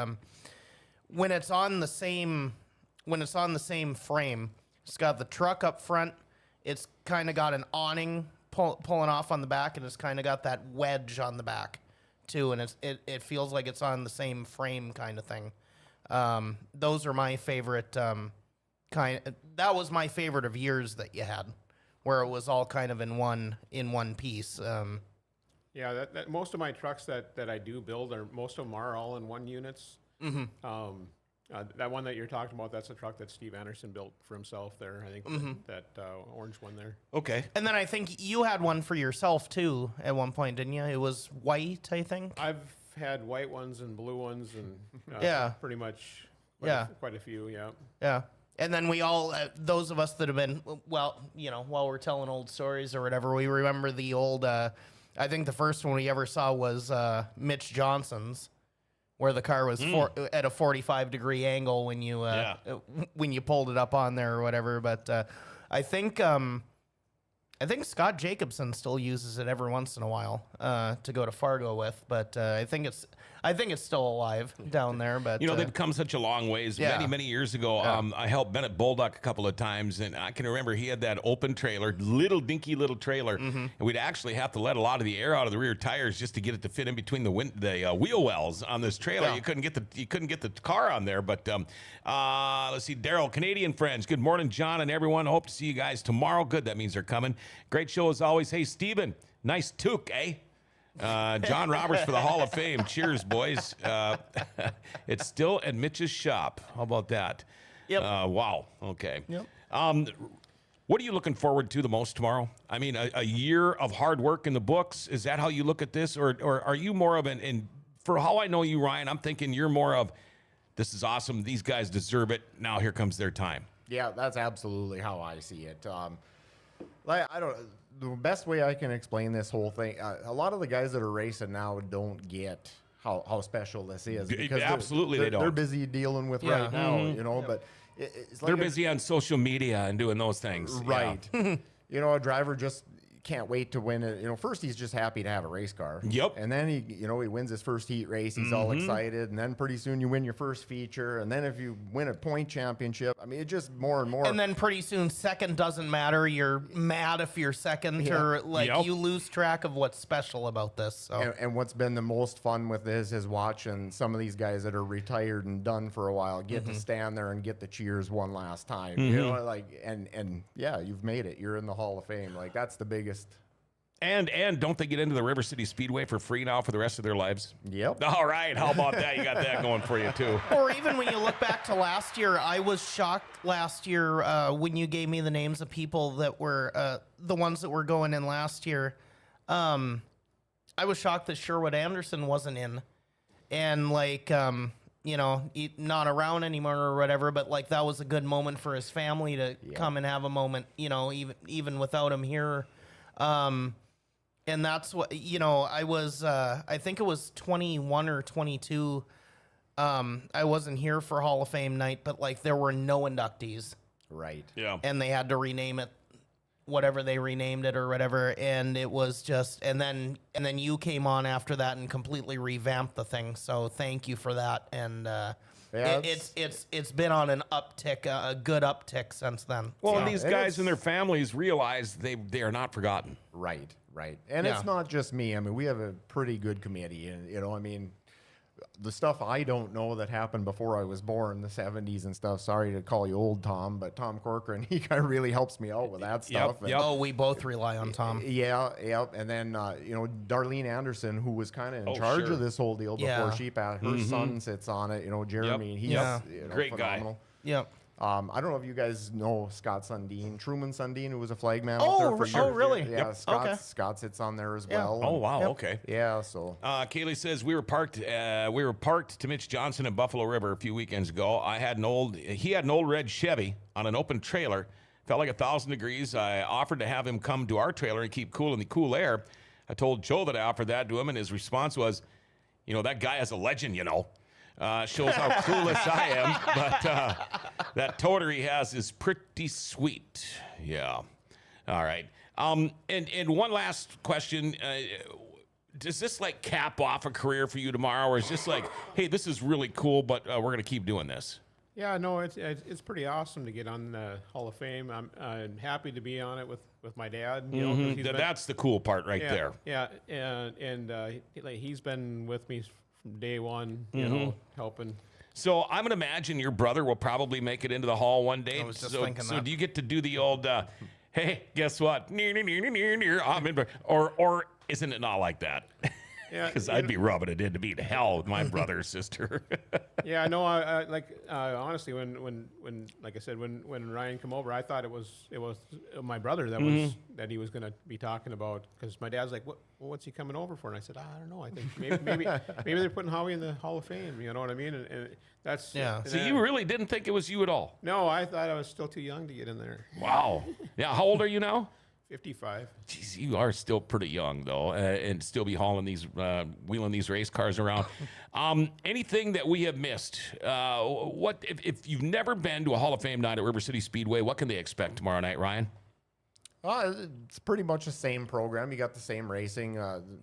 when it's on the same frame, it's got the truck up front. It's kind of got an awning pulling off on the back, and it's kind of got that wedge on the back too, and it feels like it's on the same frame kind of thing. Those are my favorite that was my favorite of yours that you had, where it was all kind of in one piece.
Yeah, that most of my trucks that I do build most of them are all in one units. That one that you're talking about, that's a truck that Steve Anderson built for himself there. I think that orange one there.
Okay.
And then I think you had one for yourself too at one point, didn't you? It was white, I think.
I've had white ones and blue ones and
Yeah.
pretty much quite a few, yeah.
Yeah. And then we all, those of us that have been, well, while we're telling old stories or whatever, we remember the old, I think the first one we ever saw was Mitch Johnson's, where the car was at a 45-degree angle when you pulled it up on there or whatever. But I think Scott Jacobson still uses it every once in a while to go to Fargo with. But I think it's still alive down there. But
they've come such a long ways.
Yeah.
Many years ago, I helped Bennett Bolduck a couple of times, and I can remember he had that open trailer, dinky little trailer, and we'd actually have to let a lot of the air out of the rear tires just to get it to fit in between the wheel wells on this trailer.
Yeah.
You couldn't get the car on there. But let's see, Daryl, Canadian friends. Good morning, John and everyone. Hope to see you guys tomorrow. Good, that means they're coming. Great show as always. Hey, Steven, nice toque, eh? John Roberts for the Hall of Fame. Cheers, boys. It's still at Mitch's shop. How about that?
Yep.
Wow. Okay.
Yep.
What are you looking forward to the most tomorrow? I mean, a year of hard work in the books. Is that how you look at this? Or are you more of and for how I know you, Ryan, I'm thinking you're more of, this is awesome. These guys deserve it. Now here comes their time.
Yeah, that's absolutely how I see it. The best way I can explain this whole thing, a lot of the guys that are racing now don't get how special this is. Because
Absolutely, they don't.
They're busy dealing with right now, but it's like
They're busy on social media and doing those things.
Right. A driver just can't wait to win it. You know, first he's just happy to have a race car.
Yep.
And then he, you know, he wins his first heat race. He's all excited. And then pretty soon you win your first feature. And then if you win a point championship, I mean, it just more and more.
And then pretty soon, second doesn't matter. You're mad if you're second, or like you lose track of what's special about this. So.
And what's been the most fun with this is watching some of these guys that are retired and done for a while get to stand there and get the cheers one last time. You know, like, and yeah, you've made it. You're in the Hall of Fame. Like, that's the biggest.
And don't they get into the River Cities Speedway for free now for the rest of their lives?
Yep.
All right. How about that? You got that going for you, too.
Or even when you look back to last year, I was shocked last year when you gave me the names of people that were the ones that were going in last year. I was shocked that Sherwood Anderson wasn't in. And, like, you know, not around anymore or whatever, but, like, that was a good moment for his family to come and have a moment, you know, even without him here. And that's what, you know, I was, I think it was 21 or 22. I wasn't here for Hall of Fame night, but like there were no inductees.
Right.
Yeah.
And they had to rename it, whatever they renamed it or whatever. And it was just, and then you came on after that and completely revamped the thing. So thank you for that. And, it's been on an uptick, a good uptick since then.
Well,
So-
and these guys and their families realize they are not forgotten.
Right. And it's not just me. I mean, we have a pretty good committee. And, you know, I mean, the stuff I don't know that happened before I was born, the 70s and stuff. Sorry to call you old, Tom, but Tom Corcoran, he kind of really helps me out with that stuff.
Yep.
Oh, we both rely on Tom.
Yeah. And then, you know, Darlene Anderson, who was kind of in charge
sure.
of this whole deal before
Yeah.
she passed. Her son sits on it, you know, Jeremy. He's
Yeah.
you know,
Great guy.
phenomenal.
Yep.
I don't know if you guys know Scott Sundin, Truman Sundin, who was a flagman
Oh,
up there for
oh,
years.
really?
Yeah,
Yep.
Scott,
Okay.
Scott sits on there as
Yeah.
well.
Oh,
and-
wow. Okay.
Yeah, so
Kaylee says we were parked to Mitch Johnson in Buffalo River a few weekends ago. He had an old red Chevy on an open trailer. Felt like 1,000 degrees. I offered to have him come to our trailer and keep cool in the cool air. I told Joe that I offered that to him, and his response was, you know, that guy is a legend, you know. Shows how clueless I am, but that toter he has is pretty sweet. Yeah. All right. And one last question. Does this like cap off a career for you tomorrow, or is this like, hey, this is really cool, but we're going to keep doing this?
Yeah, no, it's pretty awesome to get on the Hall of Fame. I'm happy to be on it with my dad. You know, 'cause he's been-
That's the cool part right there.
Yeah, and he's been with me from day one, you know, helping.
So I'm going to imagine your brother will probably make it into the hall one day.
I was just
so,
thinking
so
that.
do you get to do the old, hey, guess what? I'm in, or isn't it not like that?
Yeah,
Because
you
I'd
know-
be rubbing it in to be to hell with my brother or sister.
Yeah, no, I honestly, when like I said, when Ryan came over, I thought it was my brother that he was going to be talking about, because my dad's like, what's he coming over for? And I said, I don't know. I think maybe they're putting Howie in the Hall of Fame. You know what I mean? And that's
Yeah.
So you really didn't think it was you at all?
No, I thought I was still too young to get in there.
Wow. Yeah. How old are you now?
55.
Jeez, you are still pretty young though, and still be hauling these, wheeling these race cars around. Anything that we have missed? What if you've never been to a Hall of Fame night at River City Speedway? What can they expect tomorrow night, Ryan?
it's pretty much the same program. You got the same racing.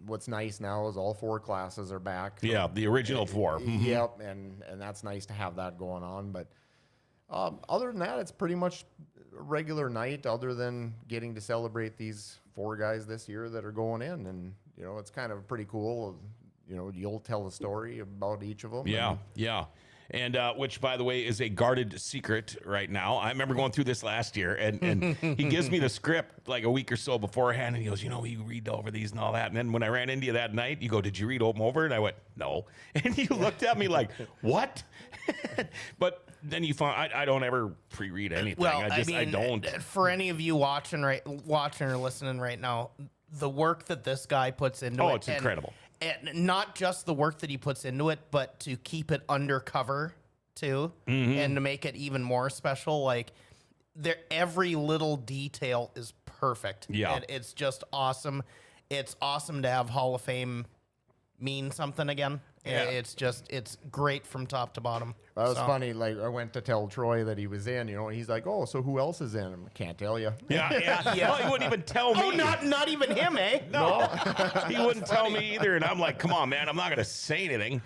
What's nice now is all 4 classes are back.
Yeah, the original 4.
Yep, and that's nice to have that going on. But other than that, it's pretty much a regular night, other than getting to celebrate these 4 guys this year that are going in. And, you know, it's kind of pretty cool. You know, you'll tell a story about each of them.
Yeah, yeah. And which, by the way, is a guarded secret right now. I remember going through this last year, and he gives me the script like a week or so beforehand, and he goes, you know, you read over these and all that. And then when I ran into you that night, you go, did you read them over? And I went, no. And you looked at me like, what? But then you found I don't ever pre-read anything.
Well,
I don't.
For any of you watching or listening right now, the work that this guy puts into it.
Oh, it's incredible.
And not just the work that he puts into it, but to keep it undercover too, and to make it even more special. Like, every little detail is perfect.
Yeah.
It's just awesome. It's awesome to have Hall of Fame mean something again.
Yeah.
It's great from top to bottom.
That was funny. Like, I went to tell Troy that he was in, and he's like, "Oh, so who else is in?" I can't tell you.
Yeah.
Yeah.
Well, he wouldn't even tell me.
Oh, not even him, eh?
No, he wouldn't tell me either. And I'm like, come on, man, I'm not going to say anything.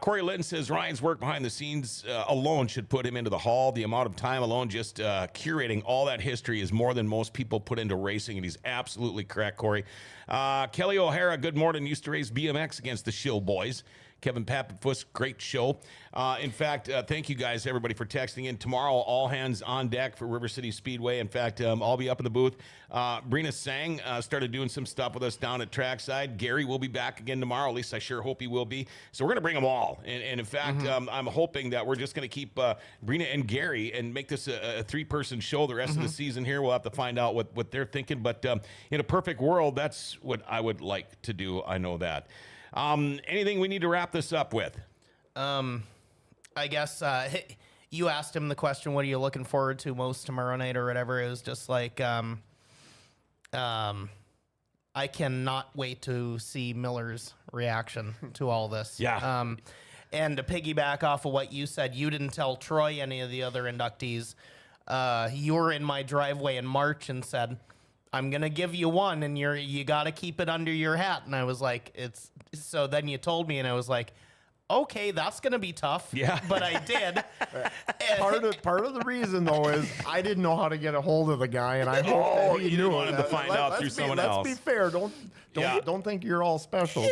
Corey Litton says Ryan's work behind the scenes alone should put him into the Hall. The amount of time alone just curating all that history is more than most people put into racing, and he's absolutely correct, Corey. Kelly O'Hara, good morning, used to race BMX against the Schill boys. Kevin Pappenfuss, great show. In fact, thank you guys, everybody, for texting in. Tomorrow, all hands on deck for River Cities Speedway. In fact, I'll be up in the booth. Brina Sang started doing some stuff with us down at trackside. Gary will be back again tomorrow. At least I sure hope he will be. So we're going to bring them all. And in fact, I'm hoping that we're just going to keep Brina and Gary and make this a three-person show the rest of the season here. We'll have to find out what they're thinking. But in a perfect world, that's what I would like to do. I know that. Anything we need to wrap this up with?
I guess you asked him the question, what are you looking forward to most tomorrow night or whatever. It was just like, I cannot wait to see Miller's reaction to all this.
Yeah.
And to piggyback off of what you said, you didn't tell Troy any of the other inductees. You were in my driveway in March and said, I'm going to give you one and you got to keep it under your hat. And I was like, so then you told me and I was like, okay, that's going to be tough.
Yeah.
But I did.
Part of the reason, though, is I didn't know how to get a hold of the guy, and I hope that he
you
knew
didn't want him to
it.
find out through someone else.
Let's be fair. Don't think you're all special.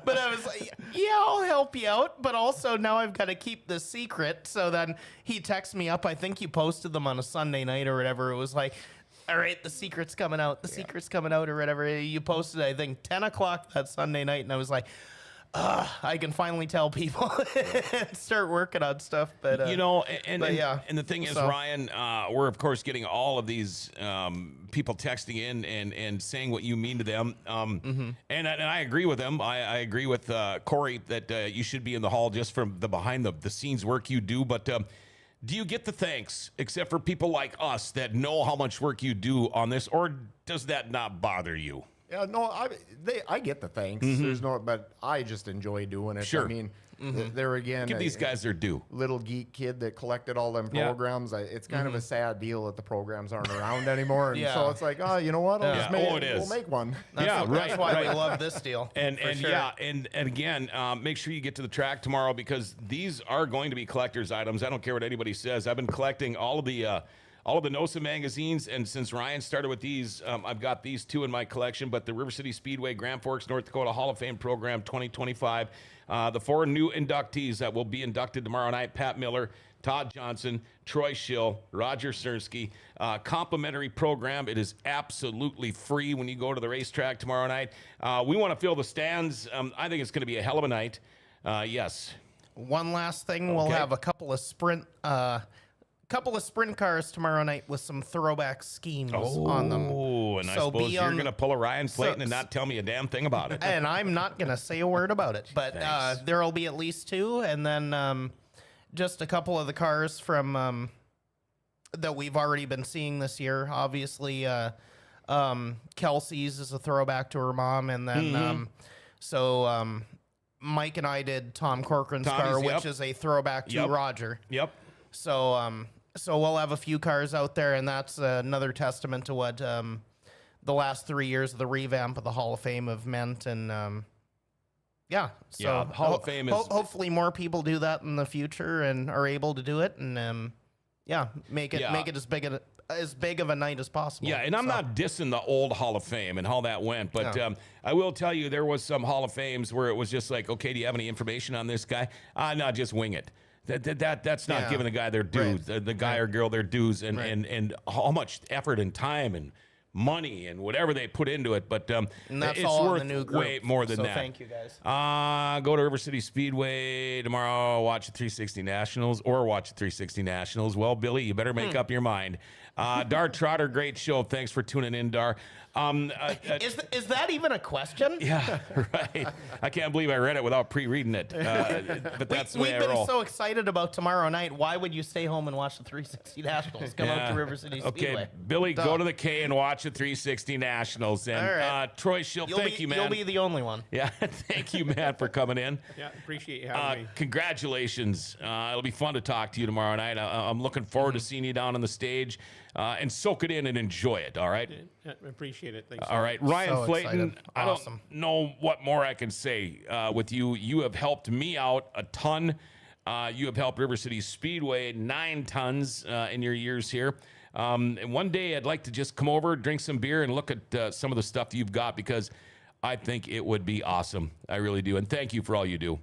But I was like, yeah, I'll help you out. But also now I've got to keep this secret. So then he texts me up. I think you posted them on a Sunday night or whatever. It was like, all right, the secret's coming out. The secret's coming out or whatever. You posted, I think, 10 o'clock that Sunday night. And I was like, I can finally tell people and start working on stuff. But
and the thing is, Ryan, we're of course getting all of these people texting in and saying what you mean to them. And I agree with them. I agree with Corey that you should be in the Hall just from the behind the scenes work you do. But do you get the thanks, except for people like us that know how much work you do on this, or does that not bother you?
Yeah, no, I get the thanks. There's but I just enjoy doing it.
Sure.
I mean, there again,
Give these guys their due.
Little geek kid that collected all them
Yeah.
programs. It's kind of a sad deal that the programs aren't around anymore. And
Yeah.
so it's like, you know what?
Yeah.
We'll make one.
That's why we love this deal.
And
sure.
yeah, and again, make sure you get to the track tomorrow because these are going to be collector's items. I don't care what anybody says. I've been collecting all of the NOSA magazines, and since Ryan started with these, I've got these two in my collection, but the River City Speedway Grand Forks, North Dakota Hall-of-Fame Program 2025, the 4 new inductees that will be inducted tomorrow night, Pat Miller, Todd Johnson, Troy Schill, Roger Cernsky. Complimentary program. It is absolutely free when you go to the racetrack tomorrow night. We want to fill the stands. I think it's going to be a hell of a night. Yes.
One last thing, we'll
Okay.
have a couple of sprint cars tomorrow night with some throwback schemes on them.
Oh, and I suppose you're going to pull a Ryan Flaten and not tell me a damn thing about it.
And I'm not going to say a word about it, but
Thanks.
there'll be at least 2, and then just a couple of the cars from that we've already been seeing this year. Obviously, Kelsey's is a throwback to her mom, and then Mike and I did Tom Corcoran's car,
Tommy's,
which is a throwback to Roger.
Yep.
So we'll have a few cars out there, and that's another testament to what the last 3 years of the revamp of the Hall of Fame have meant. And
Hall of Fame is
hopefully more people do that in the future and are able to do it, and make it as big of a night as possible.
Yeah, and I'm not dissing the old Hall of Fame and how that went, but I will tell you there was some Hall of Fames where it was just like, okay, do you have any information on this guy? No, just wing it. That's not giving the guy their dues, the guy or girl their dues, and how much effort and time and money and whatever they put into it. But
and that's
it's
all
worth
in the new group.
way more than that.
Thank you, guys.
Go to River City Speedway tomorrow, watch the 360 Nationals, or watch the 360 Nationals. Well, Billy, you better make up your mind. Dar Trotter, great show. Thanks for tuning in, Dar.
Is that even a question?
Yeah, right. I can't believe I read it without pre-reading it. But that's the way
We've
I
been
roll.
so excited about tomorrow night. Why would you stay home and watch the 360 Nationals? Come out
Yeah.
to River Cities Speedway.
Okay, Billy, go to the K and watch the 360 Nationals. And
All right.
Troy Schill, thank you, man.
You'll be the only one.
Yeah, thank you, man, for coming in.
Yeah, appreciate you having me.
Congratulations. It'll be fun to talk to you tomorrow night. I'm looking forward to seeing you down on the stage and soak it in and enjoy it, all right?
I appreciate it. Thanks.
All right, Ryan
So
Flaten,
excited.
I
Awesome.
don't know what more I can say with you. You have helped me out a ton. You have helped River Cities Speedway 9 tons in your years here. And one day I'd like to just come over, drink some beer, and look at some of the stuff you've got because I think it would be awesome. I really do. And thank you for all you do.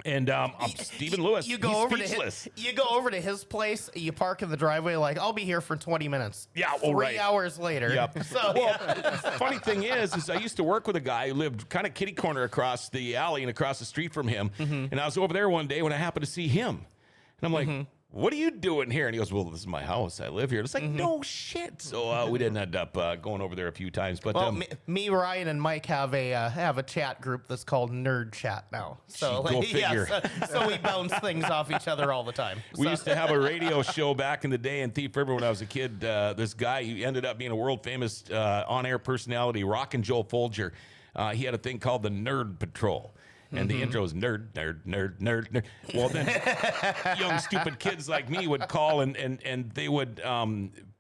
And Stephen Lewis,
You go
he's
over
speechless.
to his place. You park in the driveway. Like, I'll be here for 20 minutes.
Yeah, well,
3
right.
hours later.
Yep.
So
Well, funny thing is I used to work with a guy who lived kind of kitty corner across the alley and across the street from him. And I was over there one day when I happened to see him. And I'm like, what are you doing here? And he goes, well, this is my house. I live here. It's like, no shit. So we didn't end up going over there a few times. But
Well, me, Ryan, and Mike have a chat group that's called Nerd Chat now. So
Go figure.
so we bounce things off each other all the time.
we
So-
used to have a radio show back in the day in Thief River when I was a kid. This guy, he ended up being a world famous on-air personality, Rockin' Joe Folger. He had a thing called the Nerd Patrol. And the intro is nerd, nerd, nerd, nerd, nerd. Well, then young, stupid kids like me would call and they would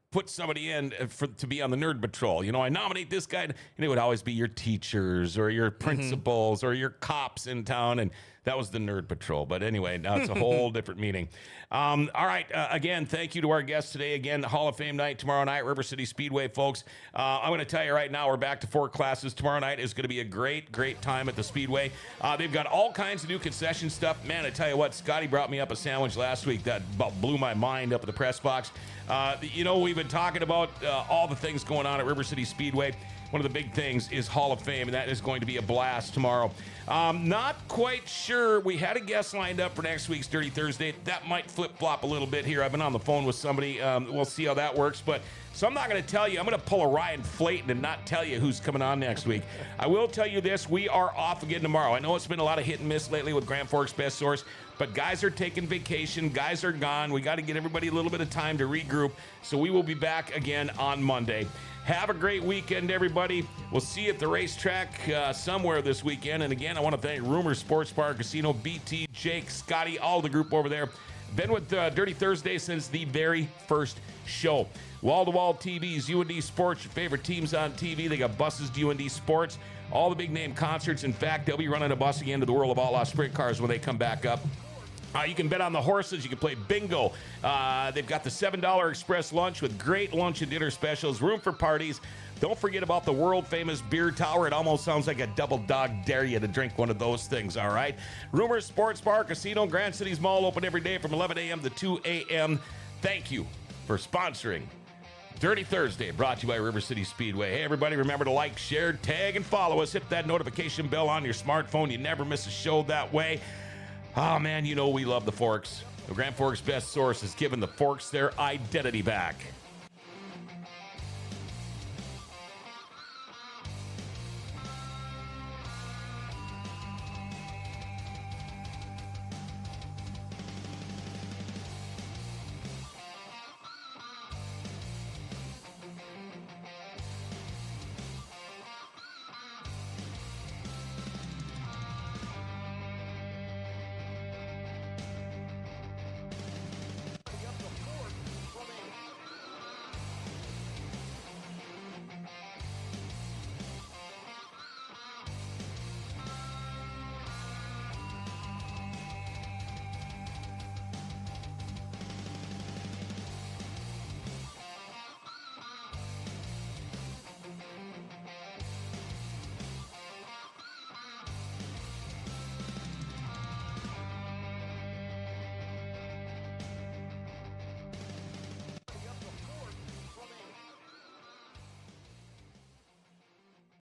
put somebody in to be on the Nerd Patrol. You know, I nominate this guy. And it would always be your teachers or your principals or your cops in town. And that was the Nerd Patrol. But anyway, now it's a whole different meaning. All right. Again, thank you to our guests today. Again, Hall of Fame night tomorrow night, River City Speedway, folks. I'm going to tell you right now, we're back to 4 classes. Tomorrow night is going to be a great, great time at the Speedway. They've got all kinds of new concession stuff. Man, I tell you what, Scotty brought me up a sandwich last week that about blew my mind up at the press box. You know, we've been talking about all the things going on at River City Speedway. One of the big things is Hall of Fame, and that is going to be a blast tomorrow. Not quite sure. We had a guest lined up for next week's Dirty Thursday. That might flip-flop a little bit here. I've been on the phone with somebody. We'll see how that works. So I'm not going to tell you. I'm going to pull a Ryan Flaten and not tell you who's coming on next week. I will tell you this. We are off again tomorrow. I know it's been a lot of hit and miss lately with Grand Forks Best Source, but guys are taking vacation. Guys are gone. We got to get everybody a little bit of time to regroup. So we will be back again on Monday. Have a great weekend, everybody. We'll see you at the racetrack somewhere this weekend. And again, I want to thank Rumor Sports Bar Casino, BT, Jake, Scotty, all the group over there. Been with Dirty Thursday since the very first show. Wall-to-wall TVs, UND Sports, your favorite teams on TV. They got buses to UND Sports. All the big name concerts. In fact, they'll be running a bus again to the World of Outlaw Sprint Cars when they come back up. You can bet on the horses. You can play bingo. They've got the $7 express lunch with great lunch and dinner specials. Room for parties. Don't forget about the world-famous beer tower. It almost sounds like a double dog dare you to drink one of those things, all right? Rumor Sports Bar Casino, Grand Cities Mall, open every day from 11 a.m. to 2 a.m. Thank you for sponsoring Dirty Thursday, brought to you by River City Speedway. Hey, everybody, remember to like, share, tag, and follow us. Hit that notification bell on your smartphone. You never miss a show that way. Oh, man, you know we love the Forks. The Grand Forks Best Source has given the Forks their identity back.